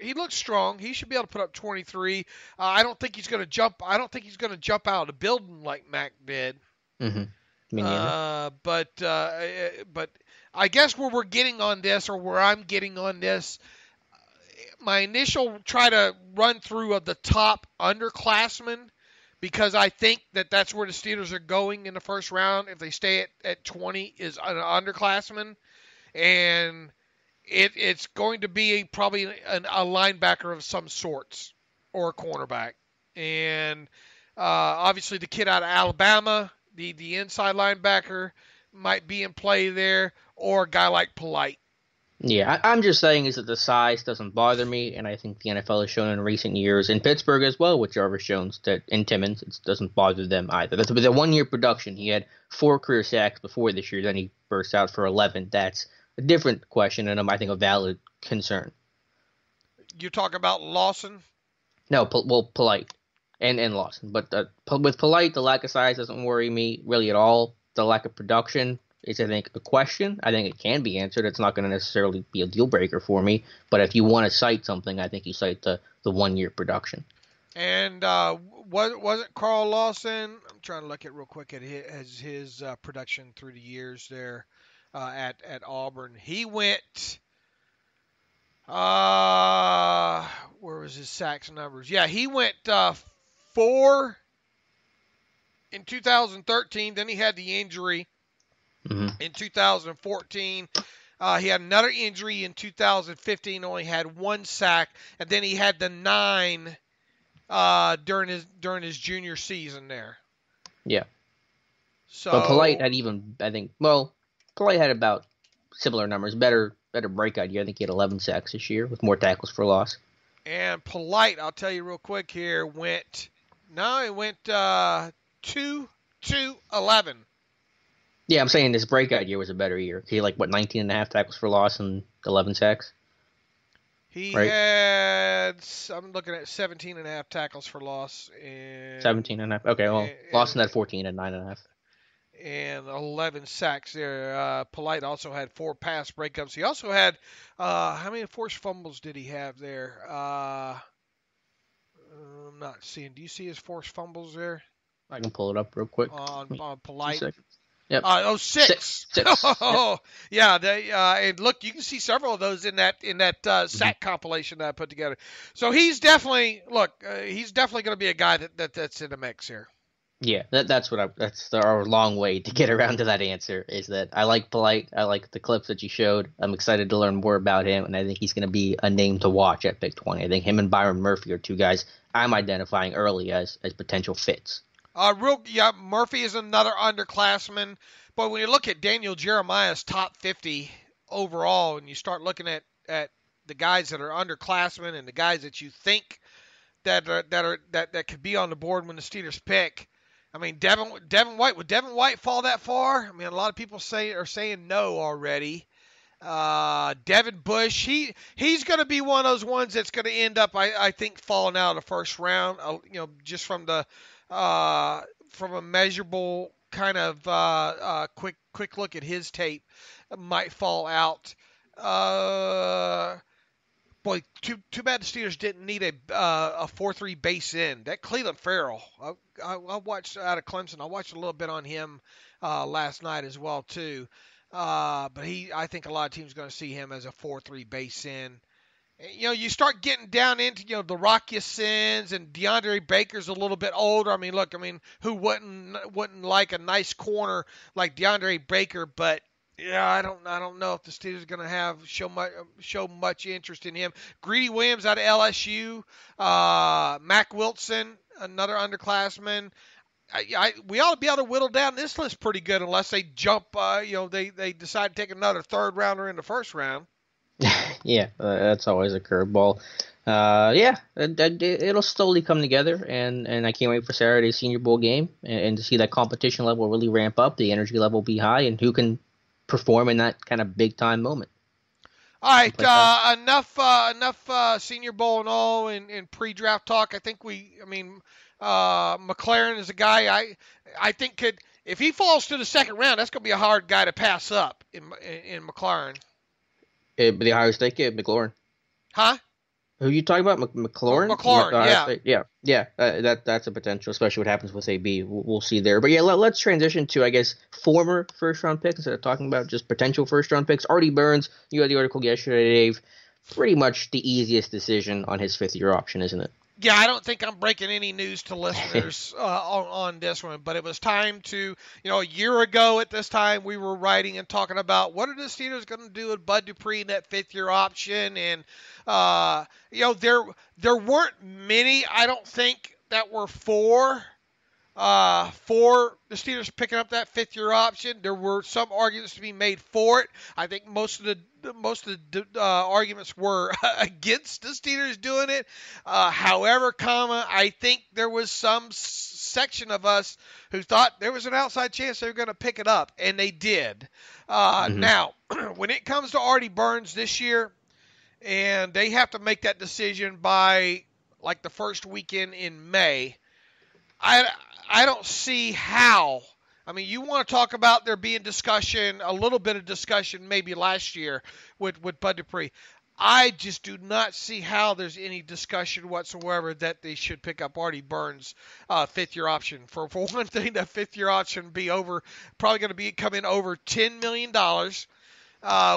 he looks strong. He should be able to put up 23. I don't think he's going to jump. I don't think he's going to jump out of the building like Mac did. Mm-hmm. But I guess where we're getting on this, or where I'm getting on this, my initial try to run through of the top underclassmen, because I think that's where the Steelers are going in the first round if they stay at 20, is an underclassman. And it's going to be probably a linebacker of some sorts or a cornerback. And obviously the kid out of Alabama, the inside linebacker, might be in play there, or a guy like Polite. Yeah, I'm just saying is that the size doesn't bother me, and I think the NFL has shown in recent years, in Pittsburgh as well with Jarvis Jones, that in Timmons, it doesn't bother them either. But the 1 year production, he had 4 career sacks before this year, then he burst out for 11. That's a different question, and I think a valid concern. You're talking about Lawson? No, Polite and Lawson. But with Polite, the lack of size doesn't worry me really at all. The lack of production is, I think, a question. I think it can be answered. It's not going to necessarily be a deal breaker for me. But if you want to cite something, I think you cite the 1 year production. And wasn't Carl Lawson? I'm trying to look at real quick at his production through the years there at Auburn. He went. Where was his sacks numbers? Yeah, he went 4 in 2013. Then he had the injury. In 2014, he had another injury in 2015. Only had 1 sack, and then he had the 9 during his junior season there. Yeah. So, but Polite had Polite had about similar numbers, better breakout year. I think he had 11 sacks this year with more tackles for loss. And Polite, I'll tell you real quick here, went 2-11. Yeah, I'm saying this breakout year was a better year. He had 19 and a half tackles for loss and 11 sacks. He right? had, I'm looking at 17 and a half tackles for loss. 17 and a half. Okay, well, Lawson had 14 and 9.5. And 11 sacks there. Polite also had 4 pass breakups. He also had, how many forced fumbles did he have there? I'm not seeing. Do you see his forced fumbles there? I can pull it up real quick. On Polite. 2 seconds. Yep. Six. Oh, yep. Yeah. And look, you can see several of those in that sack compilation that I put together. So he's definitely he's definitely going to be a guy that's in the mix here. Yeah, that's our long way to get around to that answer. Is that I like Polite. I like the clips that you showed. I'm excited to learn more about him, and I think he's going to be a name to watch at Pick 20. I think him and Byron Murphy are 2 guys I'm identifying early as potential fits. Murphy is another underclassman. But when you look at Daniel Jeremiah's top 50 overall, and you start looking at the guys that are underclassmen and the guys that you think that could be on the board when the Steelers pick, I mean, Devin White, would Devin White fall that far? I mean, a lot of people are saying no already. Devin Bush, he's going to be one of those ones that's going to end up, I think, falling out of the first round. Just from a measurable kind of quick look at his tape, might fall out. Boy, too bad the Steelers didn't need a 4-3 base end. That Cleveland Farrell, I watched out of Clemson. I watched a little bit on him last night as well too. But I think a lot of teams are going to see him as a 4-3 base end. You start getting down into the Rocky Sins, and DeAndre Baker's a little bit older. I mean, who wouldn't like a nice corner like DeAndre Baker? But yeah, I don't know if the Steelers are going to show much interest in him. Greedy Williams out of LSU, Mac Wilson, another underclassman. We ought to be able to whittle down this list pretty good, unless they jump. They decide to take another third rounder in the first round. Yeah, that's always a curveball. It'll slowly come together, and I can't wait for Saturday's Senior Bowl game and to see that competition level really ramp up, the energy level be high, and who can perform in that kind of big time moment. All right, enough Senior Bowl and all in pre-draft talk. I think McLaren is a guy I think could, if he falls to the second round, that's going to be a hard guy to pass up in McLaren. The Ohio State kid, McLaurin. Huh? Who are you talking about? McLaurin? McLaurin, yeah. That's a potential, especially what happens with AB. We'll see there. But yeah, let's transition to, I guess, former first-round picks instead of talking about just potential first-round picks. Artie Burns, you had the article yesterday, Dave. Pretty much the easiest decision on his fifth-year option, isn't it? Yeah, I don't think I'm breaking any news to listeners on this one, but it was time to, a year ago at this time, we were writing and talking about what are the Steelers going to do with Bud Dupree in that fifth-year option, and there weren't many, I don't think, that were for the Steelers picking up that fifth-year option. There were some arguments to be made for it. I think most of the arguments were against the Steelers doing it. However, I think there was some section of us who thought there was an outside chance they were going to pick it up, and they did. Now, when it comes to Artie Burns this year, and they have to make that decision by the first weekend in May, I don't see how. I mean, you want to talk about there being a little bit of discussion maybe last year with Bud Dupree. I just do not see how there's any discussion whatsoever that they should pick up Artie Burns' fifth-year option. For one thing, that fifth-year option probably going to be coming over $10 million.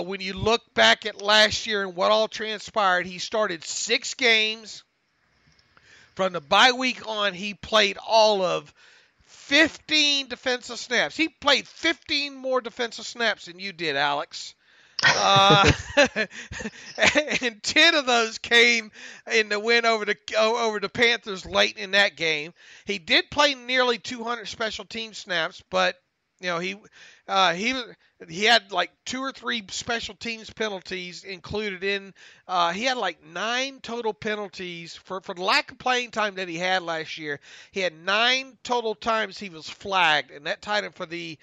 When you look back at last year and what all transpired, he started 6 games. From the bye week on, he played all of 15 defensive snaps. He played 15 more defensive snaps than you did, Alex. And 10 of those came in the win over the Panthers late in that game. He did play nearly 200 special team snaps, but You know, he had like 2 or 3 special teams penalties included in. He had like 9 total penalties for the lack of playing time that he had last year. He had 9 total times he was flagged, and that tied him for the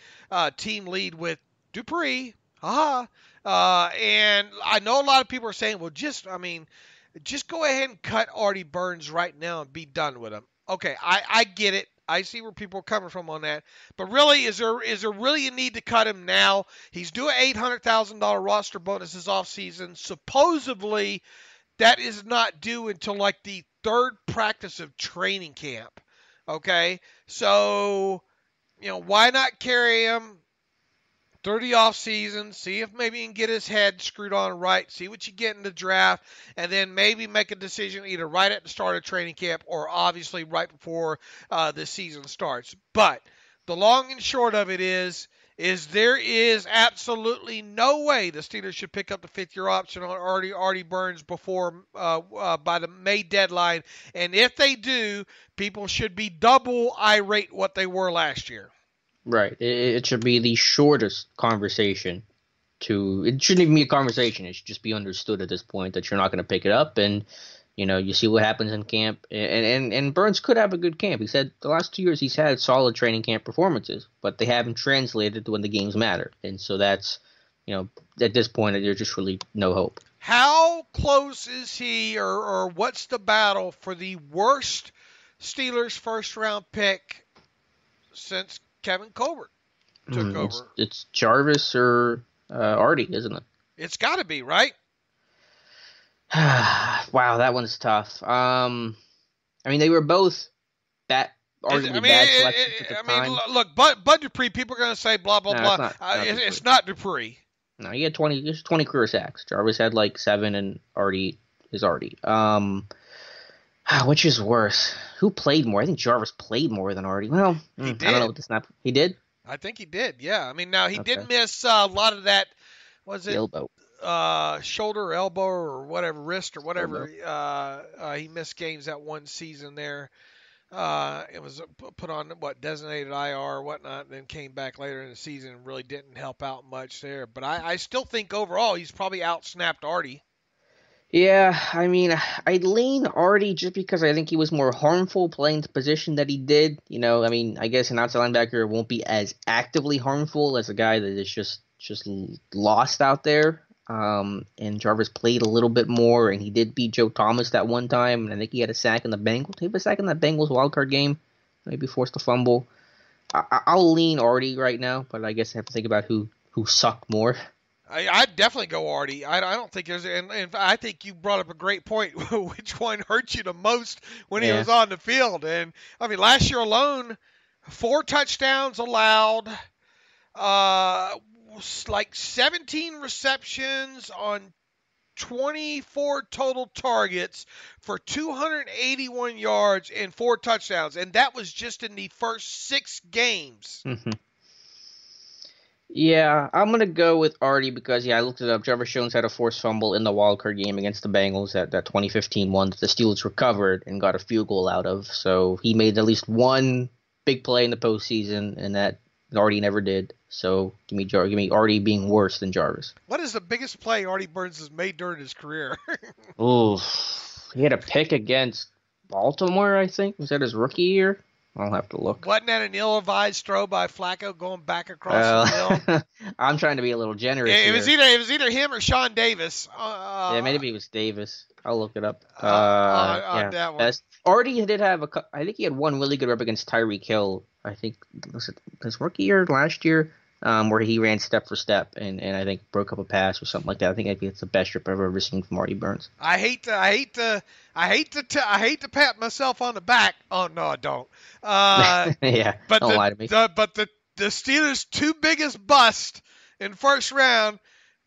team lead with Dupree. Haha. And I know a lot of people are saying, well, just go ahead and cut Artie Burns right now and be done with him. Okay, I get it. I see where people are coming from on that. But really, is there really a need to cut him now? He's due an $800,000 roster bonus this offseason. Supposedly, that is not due until like the 3rd practice of training camp. Okay? So, why not carry him through the offseason, see if maybe he can get his head screwed on right, see what you get in the draft, and then maybe make a decision either right at the start of training camp or obviously right before the season starts. But the long and short of it is there is absolutely no way the Steelers should pick up the 5th-year option on Artie Burns before by the May deadline. And if they do, people should be double irate what they were last year. Right. It should be the shortest conversation. It shouldn't even be a conversation. It should just be understood at this point that you're not going to pick it up, and you see what happens in camp. And Burns could have a good camp. He said the last 2 years he's had solid training camp performances, but they haven't translated to when the games matter. And so that's at this point there's just really no hope. How close is he, or what's the battle for the worst Steelers first-round pick since Kevin Colbert took over? It's Jarvis or Artie, isn't it? It's got to be, right? Wow, that one's tough. They were both arguably bad selections at the time. Look, Bud Dupree, people are going to say blah, blah, blah. It's not Dupree. No, he had 20 career sacks. Jarvis had like 7, and Artie is Artie. Which is worse? Who played more? I think Jarvis played more than Artie. Well, he did. I don't know what the snap. He did? I think he did, yeah. Now he did miss a lot of that, was it? Elbow. Shoulder or elbow or whatever, wrist or whatever. He missed games that one season there. It was put on, designated IR or whatnot, and then came back later in the season and really didn't help out much there. But I still think overall he's probably out-snapped Artie. Yeah, I'd lean Artie just because I think he was more harmful playing the position that he did. I guess an outside linebacker won't be as actively harmful as a guy that is just lost out there. And Jarvis played a little bit more, and he did beat Joe Thomas that one time, and I think he had a sack in the Bengals. He had a sack in that Bengals wildcard game, maybe forced a fumble. I'll lean Artie right now, but I guess I have to think about who sucked more. I'd definitely go Artie. I don't think there's, and I think you brought up a great point. Which one hurt you the most when he was on the field? And last year alone, 4 touchdowns allowed, like 17 receptions on 24 total targets for 281 yards and 4 touchdowns, and that was just in the first 6 games. Mm-hmm. Yeah, I'm going to go with Artie because, I looked it up. Trevor Jones had a forced fumble in the wildcard game against the Bengals, that 2015 one that the Steelers recovered and got a field goal out of. So he made at least one big play in the postseason, and that Artie never did. So give me Artie being worse than Jarvis. What is the biggest play Artie Burns has made during his career? He had a pick against Baltimore, I think. Was that his rookie year? I'll have to look. Wasn't that an ill-advised throw by Flacco going back across the field? I'm trying to be a little generous. It was either him or Sean Davis. Maybe it was Davis. I'll look it up. On that one. Artie did have I think he had one really good rep against Tyreek Hill. I think was it his rookie year last year, where he ran step for step and I think broke up a pass or something like that. I think it's the best rip I've ever seen from Artie Burns. I hate to pat myself on the back. Oh no, I don't. Yeah, but don't lie to me. But the Steelers' 2 biggest busts in first round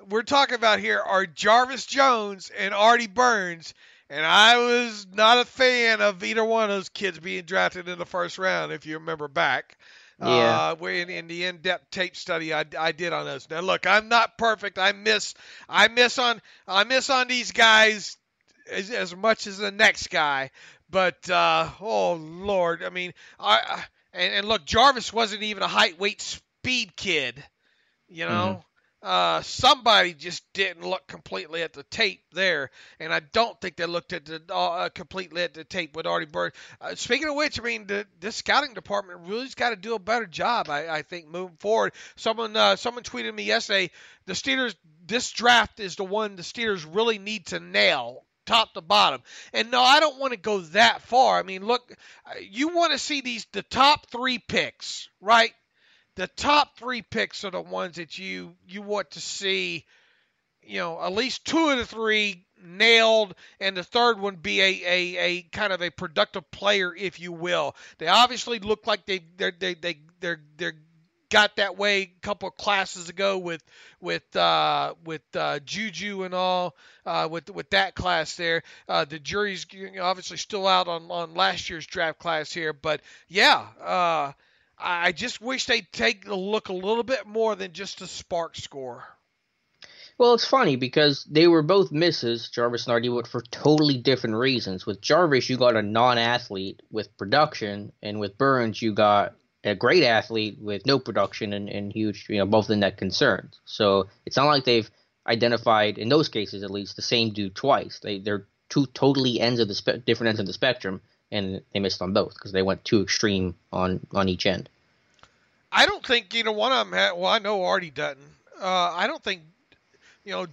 we're talking about here are Jarvis Jones and Artie Burns. And I was not a fan of either one of those kids being drafted in the first round, if you remember back. Yeah. In the in-depth tape study I did on those. Now look, I'm not perfect. I miss on these guys as much as the next guy. But oh Lord, and look, Jarvis wasn't even a height weight speed kid, you know. Somebody just didn't look completely at the tape there, and I don't think they looked at the completely at the tape with Artie Burns. Speaking of which, I mean, the scouting department really's got to do a better job, I think, moving forward. Someone tweeted me yesterday, the Steelers, this draft is the one the Steelers really need to nail, top to bottom. And no, I don't want to go that far. I mean, look, you want to see the top 3 picks, right? The top 3 picks are the ones that you want to see, you know, at least 2 of the 3 nailed, and the third one be a kind of a productive player, if you will. They obviously look like they're got that way a couple of classes ago with Juju and all, with that class there. The jury's obviously still out on last year's draft class here, but yeah. I just wish they'd take a look a little bit more than just a spark score. Well, it's funny because they were both misses, Jarvis and Artie, but for totally different reasons. With Jarvis, you got a non-athlete with production, and with Burns, you got a great athlete with no production and huge, both in net concerns. So it's not like they've identified, in those cases at least, the same dude twice. They're two totally different ends of the spectrum. And they missed on both because they went too extreme on each end. I don't think either one of them had. Well, I know Artie doesn't. I don't think,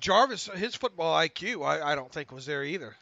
Jarvis, his football IQ, I don't think was there either.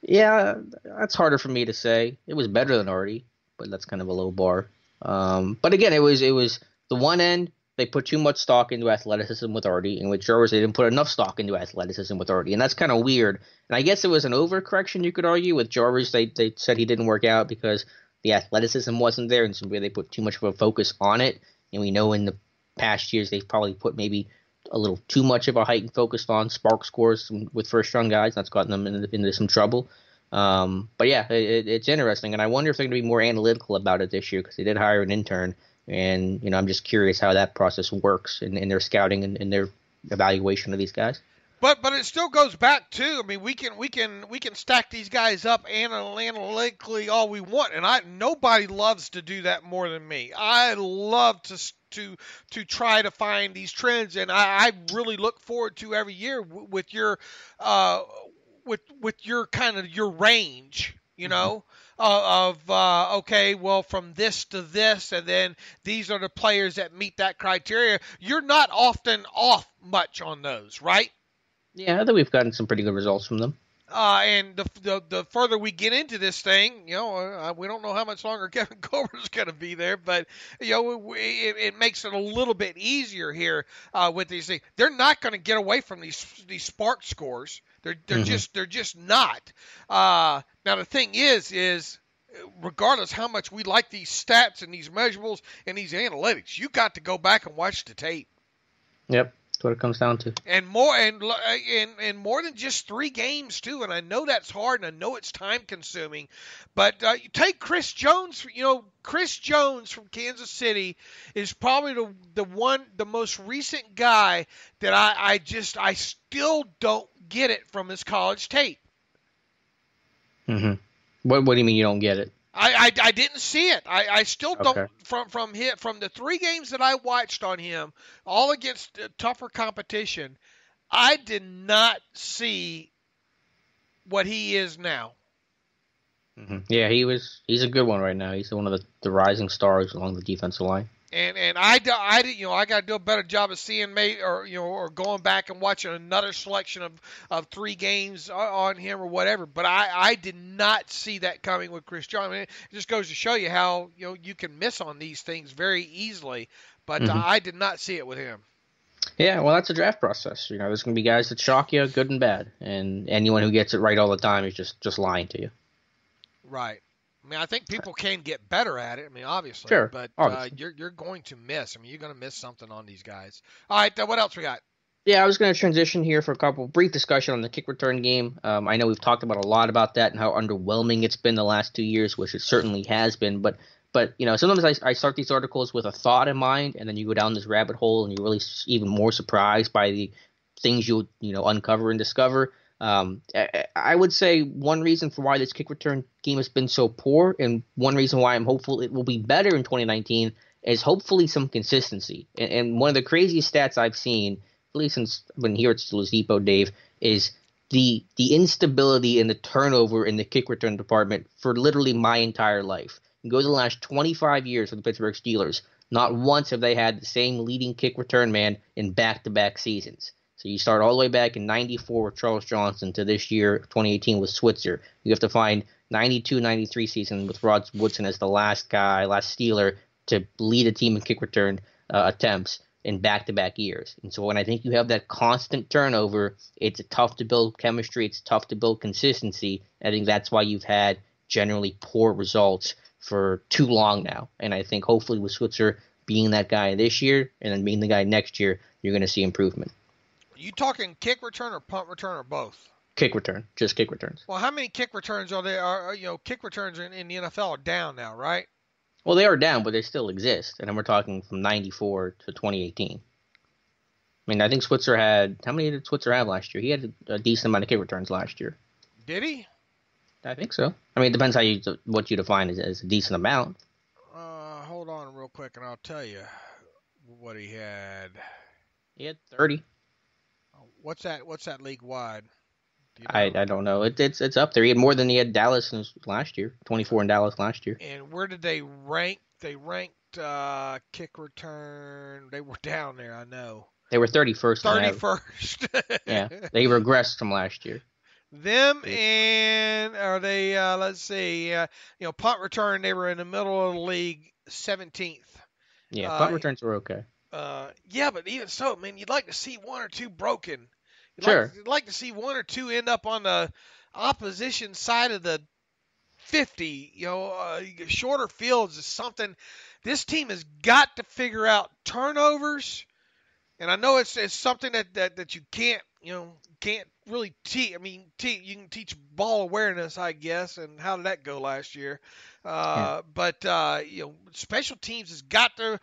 Yeah, that's harder for me to say. It was better than Artie, but that's kind of a low bar. But again, it was the one end. They put too much stock into athleticism with Artie, and with Jarvis, they didn't put enough stock into athleticism with Artie, and that's kind of weird. And I guess it was an overcorrection, you could argue. With Jarvis, they said he didn't work out because the athleticism wasn't there, and simply they put too much of a focus on it. And we know in the past years they've probably put maybe a little too much of a heightened focus on spark scores with first-round guys. That's gotten them into some trouble. But yeah, it's interesting, and I wonder if they're going to be more analytical about it this year because they did hire an intern. And, I'm just curious how that process works in their scouting and their evaluation of these guys. But it still goes back to, I mean, we can stack these guys up analytically all we want, and nobody loves to do that more than me. I love to try to find these trends, and I really look forward to every year with your with your kind of your range, okay, well, from this to this, and then these are the players that meet that criteria. You're not often off much on those, right? Yeah, I think we've gotten some pretty good results from them. And the further we get into this thing, we don't know how much longer Kevin Colbert is going to be there, but it makes it a little bit easier here with these things. They're not going to get away from these spark scores. They're just not. Now the thing is regardless how much we like these stats and these measurables and these analytics, you got to go back and watch the tape. Yep. That's what it comes down to. And more than just 3 games too. And I know that's hard, and I know it's time consuming. But you take Chris Jones. Chris Jones from Kansas City is probably the most recent guy that I still don't get it from his college tape. Mm-hmm. What do you mean you don't get it? I didn't see it. I still don't. Okay. From the 3 games that I watched on him, all against tougher competition, I did not see what he is now. Mm-hmm. Yeah, he's a good one right now. He's one of the rising stars along the defensive line. And I got to do a better job of seeing or going back and watching another selection of 3 games on him or whatever. But I did not see that coming with Chris Jones. I mean, it just goes to show you how you can miss on these things very easily. But I did not see it with him. Yeah, well, that's a draft process. There's going to be guys that shock you, good and bad, and anyone who gets it right all the time is just lying to you. Right. I mean, I think people can get better at it. I mean, obviously. Sure. But obviously. You're going to miss. I mean, you're going to miss something on these guys. All right. What else we got? Yeah, I was going to transition here for a couple brief discussion on the kick return game. I know we've talked about a lot about that and how underwhelming it's been the last 2 years, which it certainly has been. But sometimes I start these articles with a thought in mind, and then you go down this rabbit hole, and you're really even more surprised by the things you'll uncover and discover. I would say one reason for why this kick return game has been so poor, and one reason why I'm hopeful it will be better in 2019, is hopefully some consistency. And one of the craziest stats I've seen, at least since I've been here at Steelers Depot, Dave, is the instability and the turnover in the kick return department for literally my entire life. You go to the last 25 years for the Pittsburgh Steelers, not once have they had the same leading kick return man in back-to-back seasons. So you start all the way back in 94 with Charles Johnson to this year, 2018 with Switzer. You have to find 92-93 season with Rod Woodson as the last Steeler to lead a team in kick return attempts in back-to-back years. And so when I think you have that constant turnover, it's tough to build chemistry. It's tough to build consistency. I think that's why you've had generally poor results for too long now. And I think hopefully with Switzer being that guy this year and then being the guy next year, you're going to see improvement. Are you talking kick return or punt return or both? Kick return, just kick returns. Well, how many kick returns are there? Kick returns in the NFL are down now, right? Well, they are down, but they still exist. And then we're talking from 94 to 2018. I mean, I think Switzer had – how many did Switzer have last year? He had a decent amount of kick returns last year. Did he? I think so. I mean, it depends what you define as a decent amount. Hold on real quick, and I'll tell you what he had. He had 30. What's that league wide? I don't know. It's up there. He had more than he had Dallas last year. 24 in Dallas last year. And where did they rank? They ranked kick return. They were down there, I know. They were 31st. 31st. Yeah, they regressed from last year. Them and are they? Let's see. Punt return. They were in the middle of the league, 17th. Yeah, punt returns were okay. Yeah, but even so, man, you'd like to see one or two broken. You'd like to see one or two end up on the opposition side of the 50. Shorter fields is something this team has got to figure out. Turnovers, and I know it's something that you can't really teach. I mean, you can teach ball awareness, I guess, and how did that go last year? But special teams has got to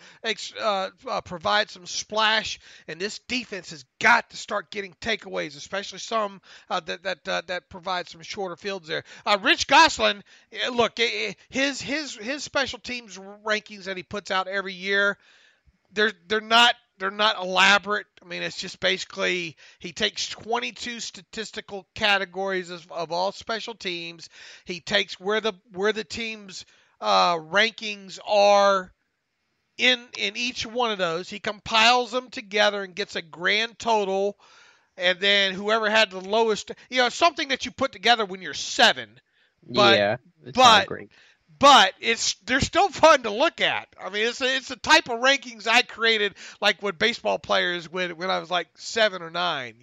provide some splash, and this defense has got to start getting takeaways, especially some that provide some shorter fields there. Rich Gosselin, look, his special teams rankings that he puts out every year, they're not elaborate. I mean, it's just basically he takes 22 statistical categories of all special teams. He takes where the team's rankings are in each one of those. He compiles them together and gets a grand total. And then whoever had the lowest, something that you put together when you're 7. But not great. But they're still fun to look at. I mean, it's the type of rankings I created, like with baseball players when I was like 7 or 9.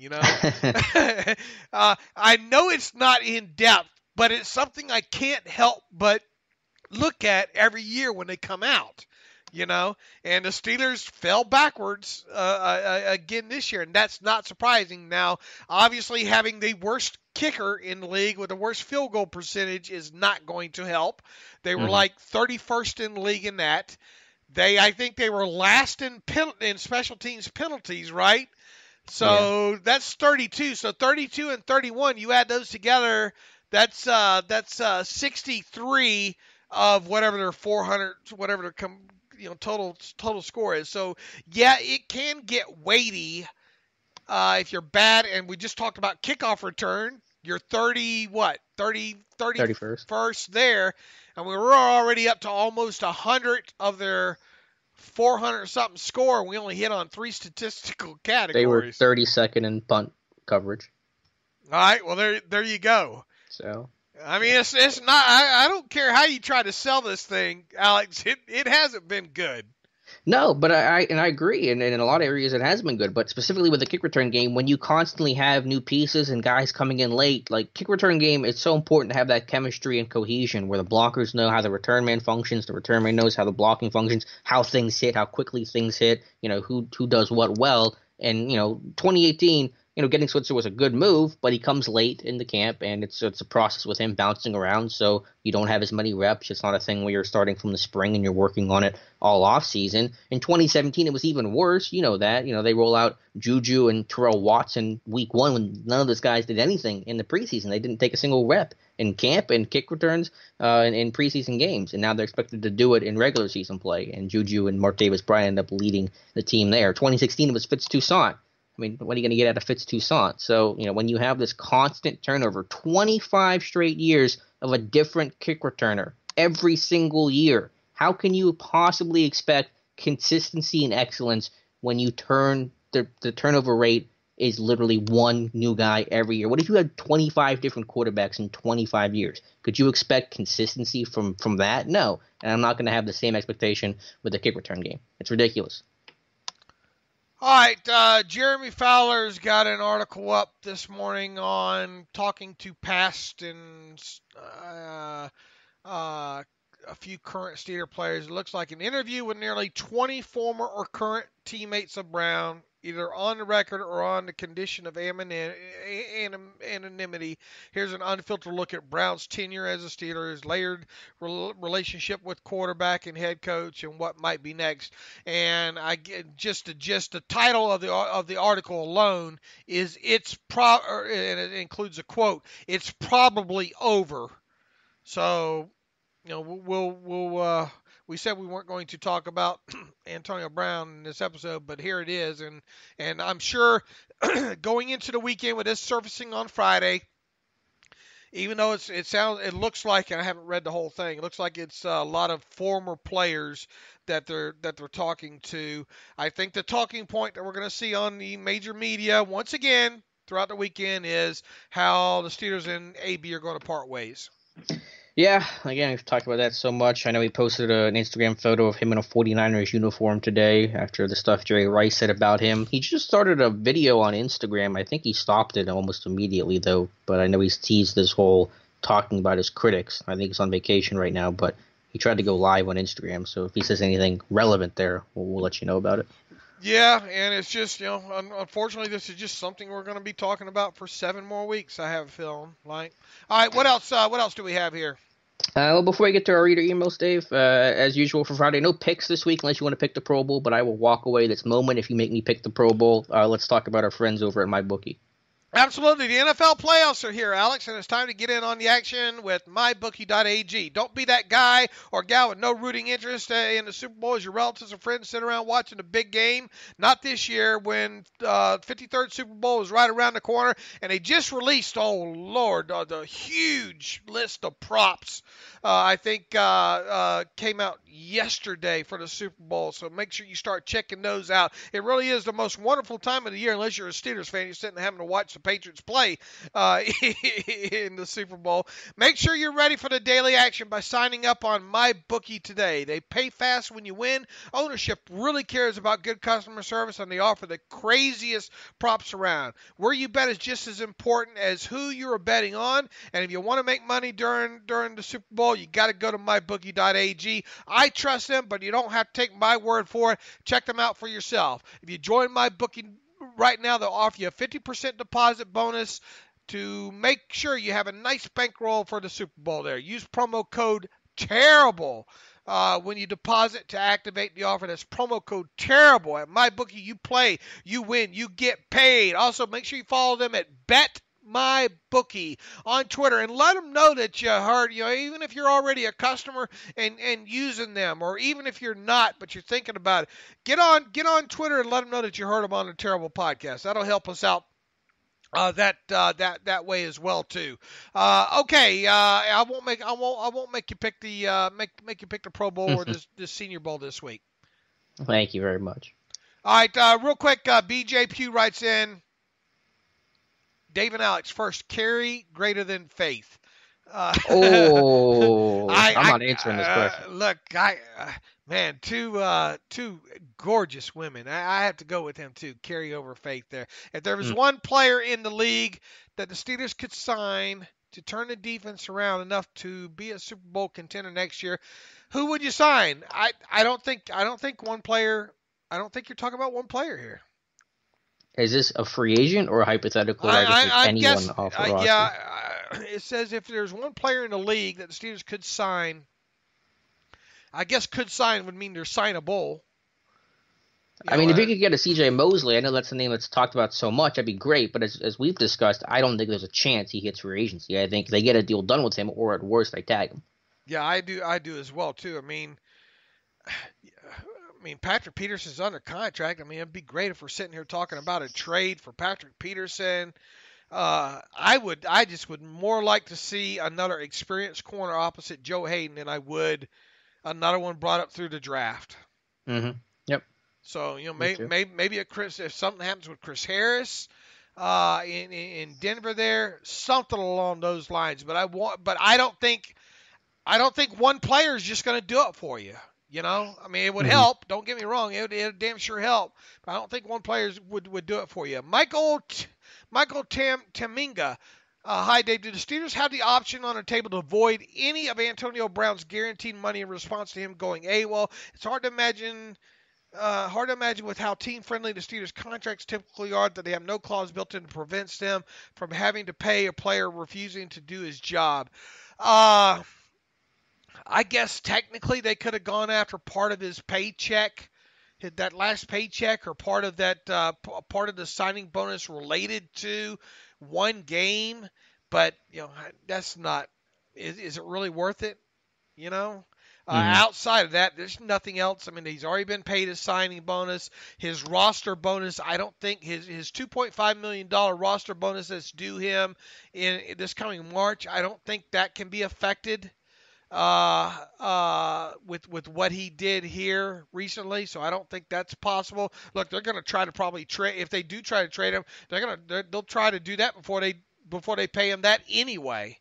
I know it's not in depth, but it's something I can't help but look at every year when they come out. And the Steelers fell backwards again this year, and that's not surprising. Now, obviously, having the worst kicker in the league with the worst field goal percentage is not going to help. They were like 31st in the league in that. I think they were last in special teams penalties, right? So that's 32. So 32 and 31, you add those together, that's 63 of whatever their 400, whatever their total score is. So yeah, it can get weighty if you're bad. And we just talked about kickoff return. You're 31st there, and we were already up to almost 100 of their 400 something score. We only hit on 3 statistical categories. They were 32nd in punt coverage. All right, well there you go. So I mean, it's not. I don't care how you try to sell this thing, Alex. It hasn't been good. No, but I agree, and in a lot of areas it has been good. But specifically with the kick return game, when you constantly have new pieces and guys coming in late, like kick return game, it's so important to have that chemistry and cohesion where the blockers know how the return man functions, the return man knows how the blocking functions, how things hit, how quickly things hit, who does what well. And 2018, getting Switzer was a good move, but he comes late in the camp, and it's a process with him bouncing around, so you don't have as many reps. It's not a thing where you're starting from the spring and you're working on it all off season. In 2017, it was even worse. You know that. They roll out Juju and Terrell Watson week 1 when none of those guys did anything in the preseason. They didn't take a single rep in camp and kick returns in preseason games, and now they're expected to do it in regular season play. And Juju and Martavis Bryant end up leading the team there. 2016, it was Fitz Toussaint. I mean, what are you going to get out of Fitz Toussaint? So, when you have this constant turnover, 25 straight years of a different kick returner every single year, how can you possibly expect consistency and excellence when you turn the turnover rate is literally one new guy every year? What if you had 25 different quarterbacks in 25 years? Could you expect consistency from that? No. And I'm not going to have the same expectation with the kick return game. It's ridiculous. All right, Jeremy Fowler's got an article up this morning on talking to past and a few current Steeler players. It looks like an interview with nearly 20 former or current teammates of Brown, either on the record or on the condition of anonymity. Here's an unfiltered look at Brown's tenure as a Steeler, his layered relationship with quarterback and head coach, and what might be next. And I get just the title of the article alone is and it includes a quote. It's probably over. So, we said we weren't going to talk about Antonio Brown in this episode, but here it is, and I'm sure going into the weekend with this surfacing on Friday, even though it looks like, and I haven't read the whole thing, it looks like it's a lot of former players that they're talking to. I think the talking point that we're going to see on the major media once again throughout the weekend is how the Steelers and AB are going to part ways. Yeah, again, we've talked about that so much. I know he posted an Instagram photo of him in a 49ers uniform today after the stuff Jerry Rice said about him. He just started a video on Instagram. I think he stopped it almost immediately, though. But I know he's teased this whole talking about his critics. I think he's on vacation right now, but he tried to go live on Instagram. So if he says anything relevant there, we'll let you know about it. Yeah, and it's just, unfortunately, this is just something we're going to be talking about for 7 more weeks, I have a feeling like. All right, what else do we have here? Well, before we get to our reader emails, Dave, as usual for Friday, no picks this week unless you want to pick the Pro Bowl, but I will walk away this moment if you make me pick the Pro Bowl. Let's talk about our friends over at MyBookie. Absolutely. The NFL playoffs are here, Alex, and it's time to get in on the action with mybookie.ag. Don't be that guy or gal with no rooting interest in the Super Bowl as your relatives or friends sit around watching the big game. Not this year when 53rd Super Bowl is right around the corner, and they just released, oh, Lord, the huge list of props. I think came out yesterday for the Super Bowl, so make sure you start checking those out. It really is the most wonderful time of the year, unless you're a Steelers fan. You're sitting having to watch the Patriots play in the Super Bowl. Make sure you're ready for the daily action by signing up on MyBookie today. They pay fast when you win. Ownership really cares about good customer service, and they offer the craziest props around. Where you bet is just as important as who you're betting on, and if you want to make money during the Super Bowl, you got to go to mybookie.ag. I trust them, but you don't have to take my word for it. Check them out for yourself. If you join MyBookie right now, they'll offer you a 50% deposit bonus to make sure you have a nice bankroll for the Super Bowl there. Use promo code TERRIBLE when you deposit to activate the offer. That's promo code TERRIBLE. At MyBookie, you play, you win, you get paid. Also, make sure you follow them at BetMyBookie on Twitter and let them know that you heard, even if you're already a customer and using them, or even if you're not, but you're thinking about it, get on Twitter and let them know that you heard them on the Terrible Podcast. That'll help us out that way as well too. Okay, I won't make you pick the make you pick the Pro Bowl or this Senior Bowl this week. Thank you very much. All right, real quick, BJ Pugh writes in, Dave and Alex, first, carry greater than faith. I'm not answering this question. Look, man, two gorgeous women. I have to go with him too. Carry over faith there. If there was one player in the league that the Steelers could sign to turn the defense around enough to be a Super Bowl contender next year, who would you sign? I don't think one player. I don't think you're talking about one player here. Is this a free agent or a hypothetical? I'm Anyone guessing. off the roster? Yeah, it says if there's one player in the league that the Steelers could sign, I guess could sign would mean they're signable. I mean, if you could get a C.J. Mosley, I know that's the name that's talked about so much, that'd be great. But as we've discussed, I don't think there's a chance he hits free agency. I think they get a deal done with him, or at worst, they tag him. Yeah, I do as well too. I mean, Patrick Peterson's under contract. I mean, it'd be great if we're sitting here talking about a trade for Patrick Peterson. I just would more like to see another experienced corner opposite Joe Hayden than I would another one brought up through the draft. Mm-hmm. Yep. So maybe if something happens with Chris Harris in Denver there, something along those lines. But I don't think one player is just going to do it for you. You know, I mean, it would help. Don't get me wrong; it would damn sure help. But I don't think one player would do it for you. Michael Taminga. Hi, Dave. Do the Steelers have the option on the table to avoid any of Antonio Brown's guaranteed money in response to him going AWOL? It's hard to imagine with how team-friendly the Steelers' contracts typically are that they have no clause built in that prevents them from having to pay a player refusing to do his job. I guess technically they could have gone after part of his paycheck, that last paycheck, or part of that part of the signing bonus related to one game. But that's not. Is it really worth it? Outside of that, there's nothing else. I mean, he's already been paid his signing bonus, his roster bonus. I don't think his $2.5 million roster bonus that's due him in this coming March, I don't think that can be affected with what he did here recently. So I don't think that's possible. Look, they're going to try to probably trade. If they do try to trade him, they'll try to do that before they pay him that anyway.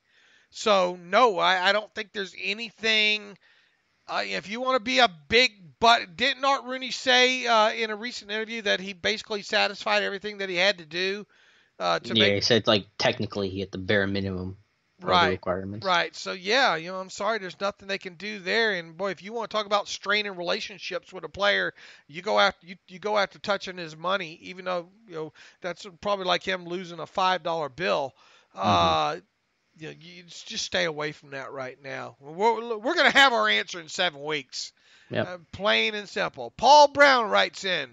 So no, I don't think there's anything. If you want to be a big but, didn't Art Rooney say in a recent interview that he basically satisfied everything that he had to do he said technically he hit the bare minimum of the requirements. Right. So yeah, I'm sorry, there's nothing they can do there. And boy, if you want to talk about straining relationships with a player, you go after touching his money, even though that's probably like him losing a $5 bill. You just stay away from that right now. We're going to have our answer in 7 weeks. Yep. Plain and simple. Paul Brown writes in,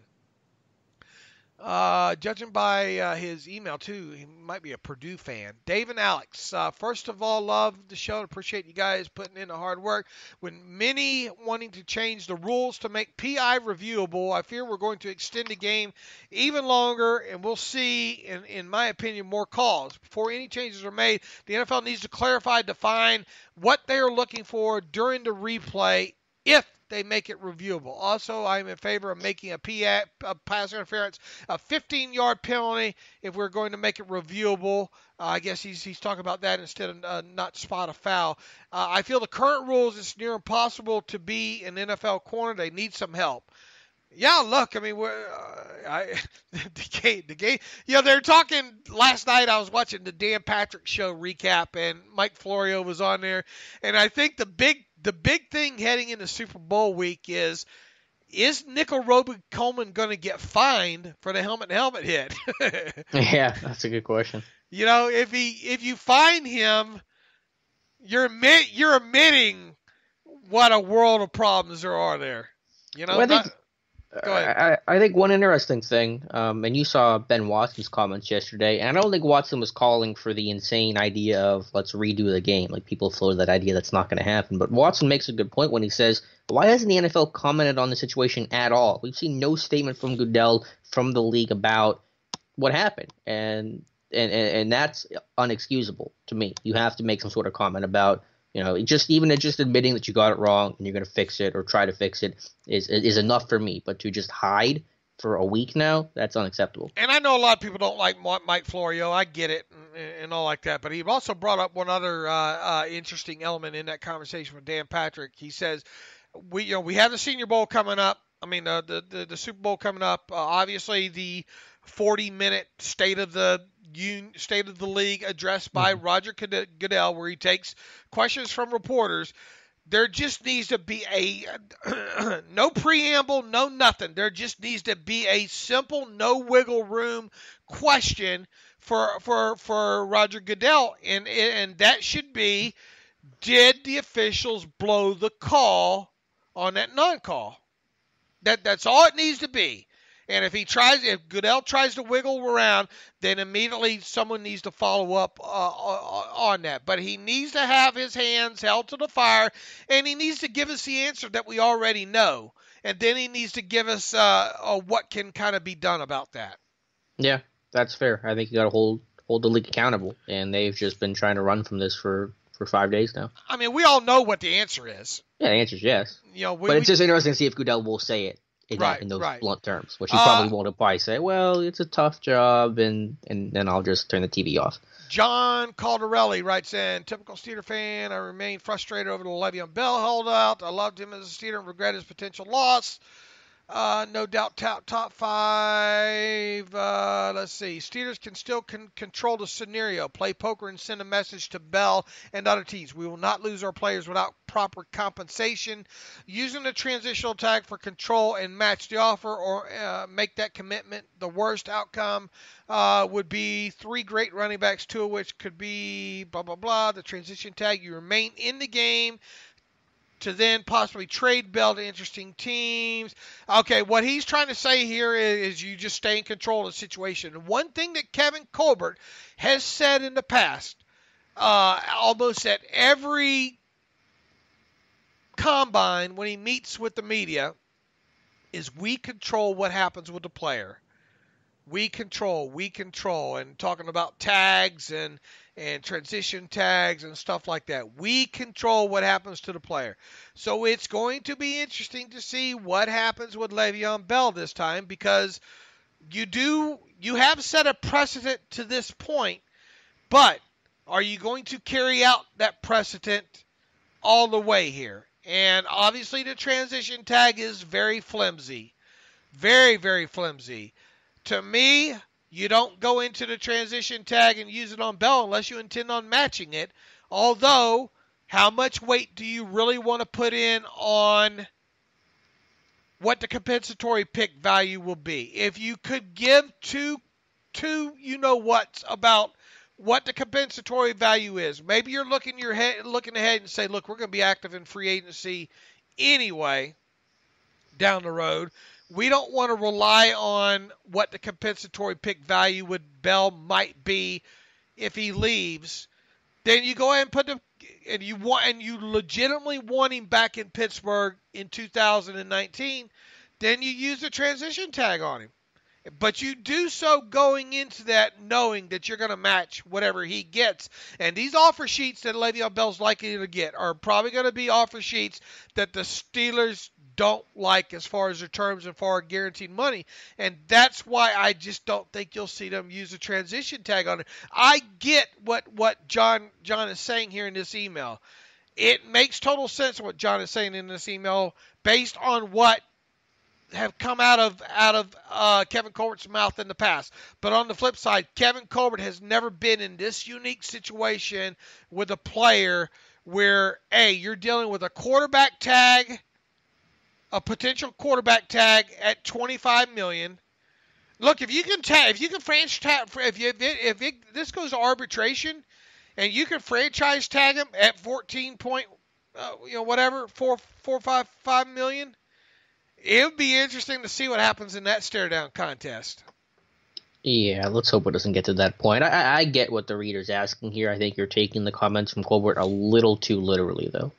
judging by his email, too, he might be a Purdue fan. Dave and Alex, first of all, love the show. Appreciate you guys putting in the hard work. When many wanting to change the rules to make PI reviewable, I fear we're going to extend the game even longer, and we'll see, in my opinion, more calls. Before any changes are made, the NFL needs to clarify, define what they are looking for during the replay if they make it reviewable. Also, I'm in favor of making a pass interference a 15-yard penalty if we're going to make it reviewable. I guess he's talking about that instead of not spot a foul. I feel the current rules, it's near impossible to be an NFL corner. They need some help. Yeah, look, I mean, the game. They're talking last night. I was watching the Dan Patrick Show recap, and Mike Florio was on there. And I think the big thing heading into Super Bowl week is Nickel Roby-Coleman going to get fined for the helmet hit? Yeah, that's a good question. If you fine him, you're admitting what a world of problems there are there. Go ahead. I think one interesting thing, and you saw Ben Watson's comments yesterday, and I don't think Watson was calling for the insane idea of let's redo the game. Like, people floated that idea, that's not going to happen. But Watson makes a good point when he says, why hasn't the NFL commented on the situation at all? We've seen no statement from Goodell, from the league, about what happened. And that's unexcusable to me. You have to make some sort of comment about, just admitting that you got it wrong and you're going to fix it or try to fix it is enough for me. But to just hide for a week now, that's unacceptable. And I know a lot of people don't like Mike Florio. I get it and all like that. But he also brought up one other interesting element in that conversation with Dan Patrick. He says, we have the Senior Bowl coming up. I mean, the Super Bowl coming up. Obviously, the 40-minute State of the League address by Roger Goodell, where he takes questions from reporters. There just needs to be no preamble, no nothing. There just needs to be a simple, no wiggle room question for Roger Goodell, and that should be: did the officials blow the call on that non-call? That's all it needs to be. And if Goodell tries to wiggle around, then immediately someone needs to follow up on that. But he needs to have his hands held to the fire, and he needs to give us the answer that we already know. And then he needs to give us what can kind of be done about that. Yeah, that's fair. I think you got to hold the league accountable, and they've just been trying to run from this for 5 days now. I mean, we all know what the answer is. Yeah, the answer is yes. But it's just interesting to see if Goodell will say it in those blunt terms, which he probably won't apply. Say, well, it's a tough job, and then I'll just turn the TV off. John Caldarelli writes in, typical Steeler fan, I remain frustrated over the Le'Veon Bell holdout. I loved him as a Steeler and regret his potential loss. No doubt top 5. Let's see. Steelers can still control the scenario, play poker, and send a message to Bell and other teams. We will not lose our players without proper compensation. Using the transitional tag for control and match the offer or make that commitment. The worst outcome would be 3 great running backs, 2 of which could be blah, blah, blah. The transition tag, you remain in the game to then possibly trade Bell to interesting teams. Okay, what he's trying to say here is you just stay in control of the situation. And one thing that Kevin Colbert has said in the past, almost at every combine when he meets with the media, is we control what happens with the player. We control, and talking about tags and transition tags and stuff like that. We control what happens to the player. So it's going to be interesting to see what happens with Le'Veon Bell this time, because you have set a precedent to this point, but are you going to carry out that precedent all the way here? And obviously the transition tag is very flimsy. Very, very flimsy. To me, you don't go into the transition tag and use it on Bell unless you intend on matching it. Although, how much weight do you really want to put in on what the compensatory pick value will be? If you could give two you-know-whats about what the compensatory value is. Maybe you're looking ahead and say, look, we're going to be active in free agency anyway down the road. We don't want to rely on what the compensatory pick value with Bell might be if he leaves. Then you go ahead and you legitimately want him back in Pittsburgh in 2019. Then you use the transition tag on him. But you do so going into that knowing that you're going to match whatever he gets. And these offer sheets that Le'Veon Bell's likely to get are probably going to be offer sheets that the Steelers don't like as far as their terms and far guaranteed money. And that's why I just don't think you'll see them use a transition tag on it. I get what John is saying here in this email. It makes total sense what John is saying in this email based on what have come out of Kevin Colbert's mouth in the past. But on the flip side, Kevin Colbert has never been in this unique situation with a player where, you're dealing with a quarterback tag, a potential quarterback tag at $25 million. Look, if this goes to arbitration, and you can franchise tag him at 14 point, $4.5 million. It would be interesting to see what happens in that stare-down contest. Yeah, let's hope it doesn't get to that point. I get what the reader's asking here. I think you're taking the comments from Colbert a little too literally, though.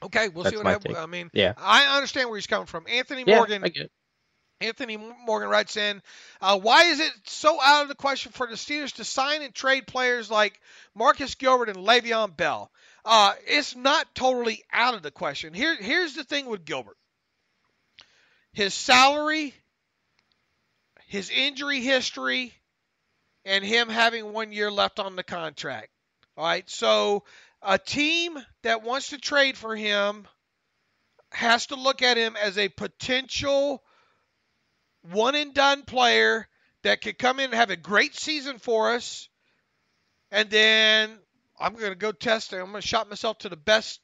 Okay, we'll see what happens. I mean, yeah. I understand where he's coming from. Anthony Morgan writes in, why is it so out of the question for the Steelers to sign and trade players like Marcus Gilbert and Le'Veon Bell? It's not totally out of the question. Here's the thing with Gilbert. His salary, his injury history, and him having 1 year left on the contract. All right, so a team that wants to trade for him has to look at him as a potential one-and-done player that could come in and have a great season for us, and then I'm going to go test it. I'm going to shot myself to the best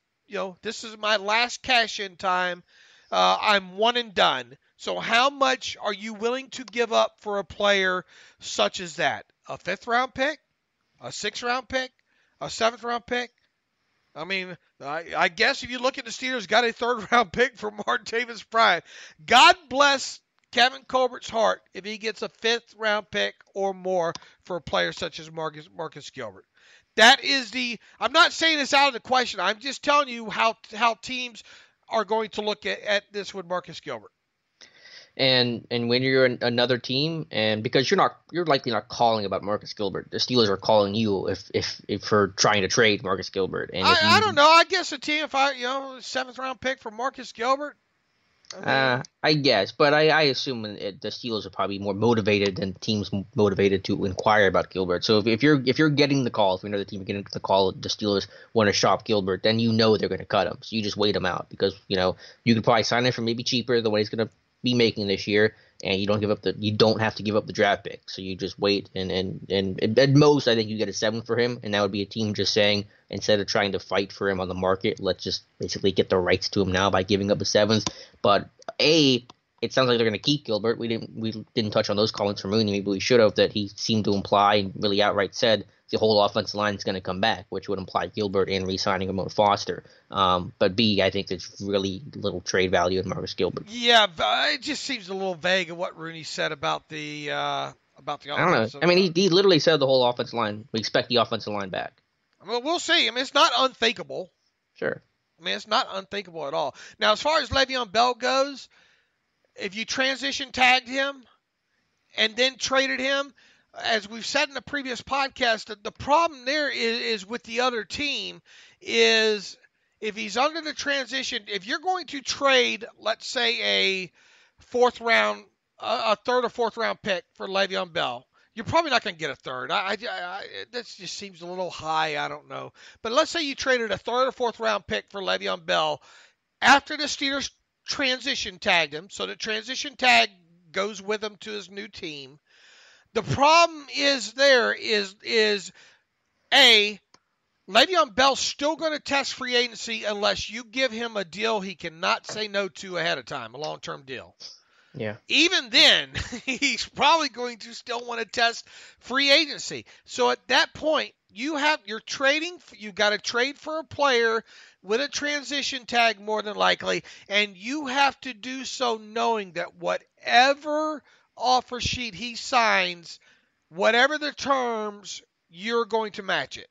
this is my last cash-in time. I'm one and done. So how much are you willing to give up for a player such as that? A 5th-round pick? A 6th-round pick? A 7th-round pick? I mean, I guess if you look at the Steelers, got a 3rd-round pick for Martavis Bryant. God bless Kevin Colbert's heart if he gets a 5th-round pick or more for a player such as Marcus Gilbert. That is I'm not saying it's out of the question. I'm just telling you how teams are going to look at this with Marcus Gilbert. And when you're another team, and because you're likely not calling about Marcus Gilbert, the Steelers are calling you if for trying to trade Marcus Gilbert. And I don't know. I guess a team, if 7th-round pick for Marcus Gilbert. I guess, but I assume the Steelers are probably more motivated than teams motivated to inquire about Gilbert. So if you're getting the call, if another team getting the call, the Steelers want to shop Gilbert, then they're going to cut him. So you just wait him out because you could probably sign him for maybe cheaper than what he's going to be making this year, and you don't have to give up the draft pick. So you just wait, and at most I think you get a 7th for him, and that would be a team just saying, instead of trying to fight for him on the market, let's just basically get the rights to him now by giving up a 7th. But it sounds like they're going to keep Gilbert. We didn't touch on those callings from Mooney. Maybe we should have. That he seemed to imply and really outright said the whole offensive line is going to come back, which would imply Gilbert and re-signing Ramon Foster. But B, I think there's really little trade value in Marcus Gilbert. Yeah, it just seems a little vague of what Rooney said about the offensive. I don't know. I mean, he literally said the whole offensive line. We expect the offensive line back. Well, we'll see. I mean, it's not unthinkable. Sure. I mean, it's not unthinkable at all. Now, as far as Le'Veon Bell goes, if you transition tagged him and then traded him, as we've said in the previous podcast, the problem there is with the other team is if he's under the transition, if you're going to trade, let's say a 3rd or 4th round pick for Le'Veon Bell, you're probably not going to get a 3rd. That just seems a little high. I don't know. But let's say you traded a 3rd or 4th round pick for Le'Veon Bell after the Steelers transition tagged him. So the transition tag goes with him to his new team. The problem is Le'Veon Bell's still going to test free agency unless you give him a deal he cannot say no to ahead of time, a long-term deal. Yeah. Even then, he's probably going to still want to test free agency. So at that point, you got to trade for a player with a transition tag more than likely, and you have to do so knowing that whatever offer sheet he signs, whatever the terms, you're going to match it.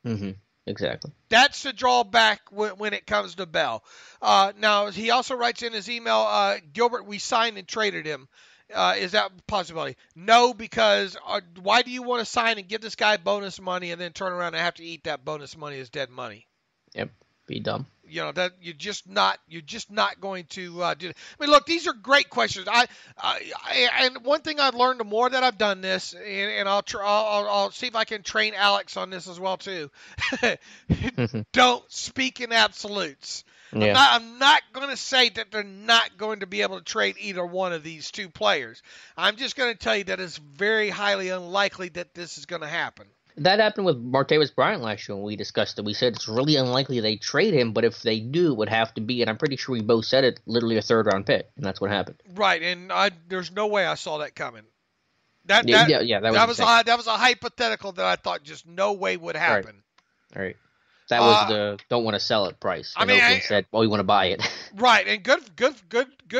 Mm-hmm. Exactly. That's the drawback when it comes to Bell. Now, he also writes in his email, Gilbert, we signed and traded him. Is that a possibility? No, because why do you want to sign and give this guy bonus money and then turn around and have to eat that bonus money as dead money? Yep. Be dumb. That you're just not going to do that. I mean, look, these are great questions. And one thing I've learned the more that I've done this, and I'll see if I can train Alex on this as well too. Don't speak in absolutes. Yeah. I'm not going to say that they're not going to be able to trade either one of these two players. I'm just going to tell you that it's very highly unlikely that this is going to happen. That happened with Martavis Bryant last year when we discussed it. We said it's really unlikely they trade him, but if they do, it would have to be, and I'm pretty sure we both said it, literally a 3rd-round pick, and that's what happened. Right, and there's no way I saw that coming. That was a hypothetical that I thought just no way would happen. All right. That was the don't want to sell it price. And Oakland said, "Well, we want to buy it." Right, and good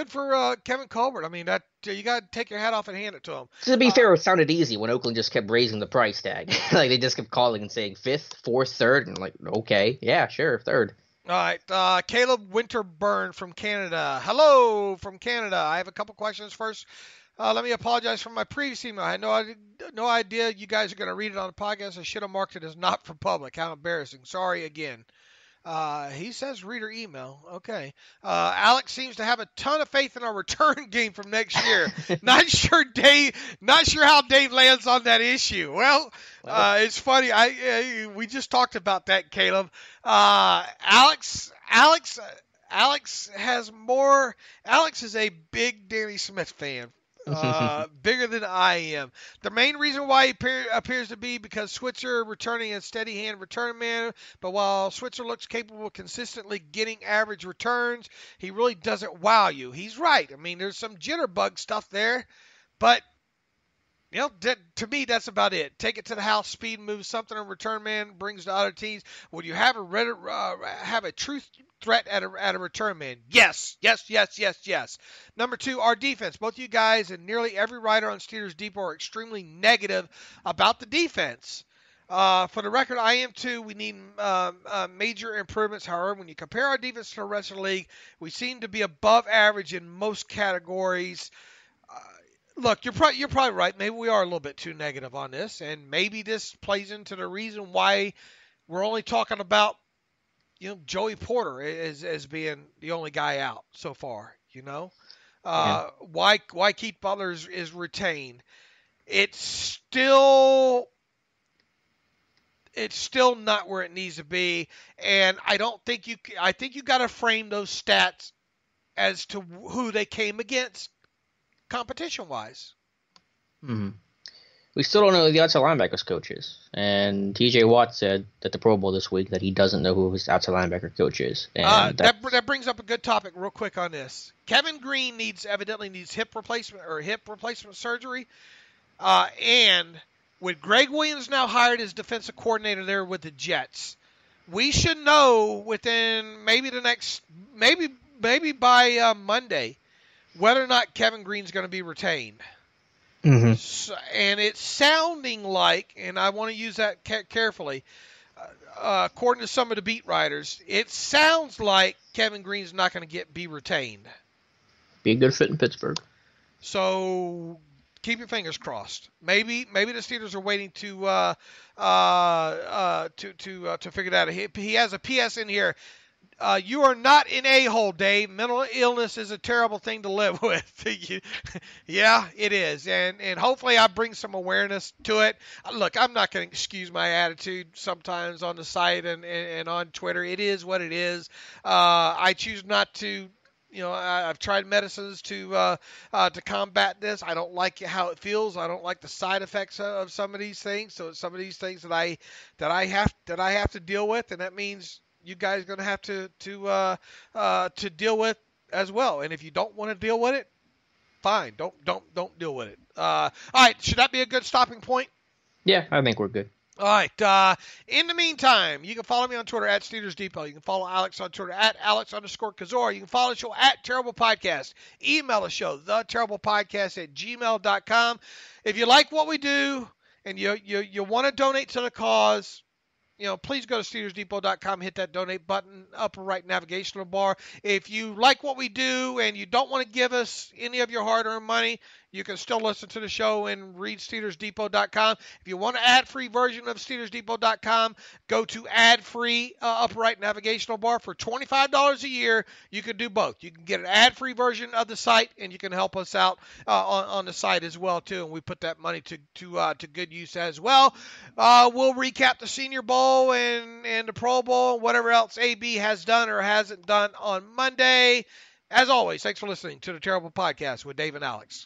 for Kevin Colbert. I mean, that you got to take your hat off and hand it to him. To be fair, it sounded easy when Oakland just kept raising the price tag. Like they just kept calling and saying 5th, 4th, 3rd, and like, okay, yeah, sure, 3rd. All right, Caleb Winterburn from Canada. Hello from Canada. I have a couple questions first. Let me apologize for my previous email. I had no idea you guys are going to read it on the podcast. I should have marked it as not for public. How embarrassing. Sorry again. He says reader email. Okay. Alex seems to have a ton of faith in our return game from next year. Not sure how Dave lands on that issue. Well, it's funny. We just talked about that, Caleb. Alex has more. Alex is a big Danny Smith fan. Bigger than I am. The main reason why he appears to be because Switzer returning a steady hand return man, but while Switzer looks capable of consistently getting average returns, he really doesn't wow you. He's right. I mean, there's some jitterbug stuff there, but to me, that's about it. Take it to the house, speed move, something a return man brings to other teams. Would you have a true threat at a return man? Yes. Number 2, our defense. Both you guys and nearly every writer on Steelers Depot are extremely negative about the defense. For the record, I am too. We need major improvements. However, when you compare our defense to the rest of the league, we seem to be above average in most categories. Look, you're probably right. Maybe we are a little bit too negative on this, and maybe this plays into the reason why we're only talking about Joey Porter as being the only guy out so far. Why Keith Butler is retained? It's still not where it needs to be, and I think you got to frame those stats as to who they came against. Competition-wise. Mm-hmm. We still don't know who the outside linebackers coach is. And TJ Watt said at the Pro Bowl this week that he doesn't know who his outside linebacker coach is. And that brings up a good topic real quick on this. Kevin Green evidently needs hip replacement surgery. And with Greg Williams now hired as defensive coordinator there with the Jets, we should know within maybe by Monday whether or not Kevin Green's going to be retained. Mm-hmm. So, and it's sounding like, and I want to use that carefully, according to some of the beat writers, it sounds like Kevin Green's not going to be retained. Be a good fit in Pittsburgh. So keep your fingers crossed. Maybe the Steelers are waiting to figure that out. He has a PS in here. You are not an a-hole, Dave. Mental illness is a terrible thing to live with. Yeah, it is. And hopefully I bring some awareness to it. Look, I'm not going to excuse my attitude sometimes on the site and on Twitter. It is what it is. I choose not to. I've tried medicines to combat this. I don't like how it feels. I don't like the side effects of some of these things. So some of these things that I have to deal with, and that means you guys are going to have to deal with as well. And if you don't want to deal with it, fine. Don't deal with it. All right. Should that be a good stopping point? Yeah, I think we're good. All right. In the meantime, you can follow me on Twitter at Steelers Depot. You can follow Alex on Twitter at Alex_Kozora. You can follow the show at Terrible Podcast. Email the show, theterriblepodcast@gmail.com. If you like what we do and you want to donate to the cause, please go to SteelersDepot.com, hit that donate button, upper right navigational bar. If you like what we do and you don't want to give us any of your hard-earned money, you can still listen to the show and read SteelersDepot.com. If you want an ad-free version of SteelersDepot.com, go to ad-free upper right navigational bar. For $25 a year, you can do both. You can get an ad-free version of the site, and you can help us out on the site as well, too. And we put that money to good use as well. We'll recap the Senior Bowl and the Pro Bowl and whatever else AB has done or hasn't done on Monday. As always, thanks for listening to the Terrible Podcast with Dave and Alex.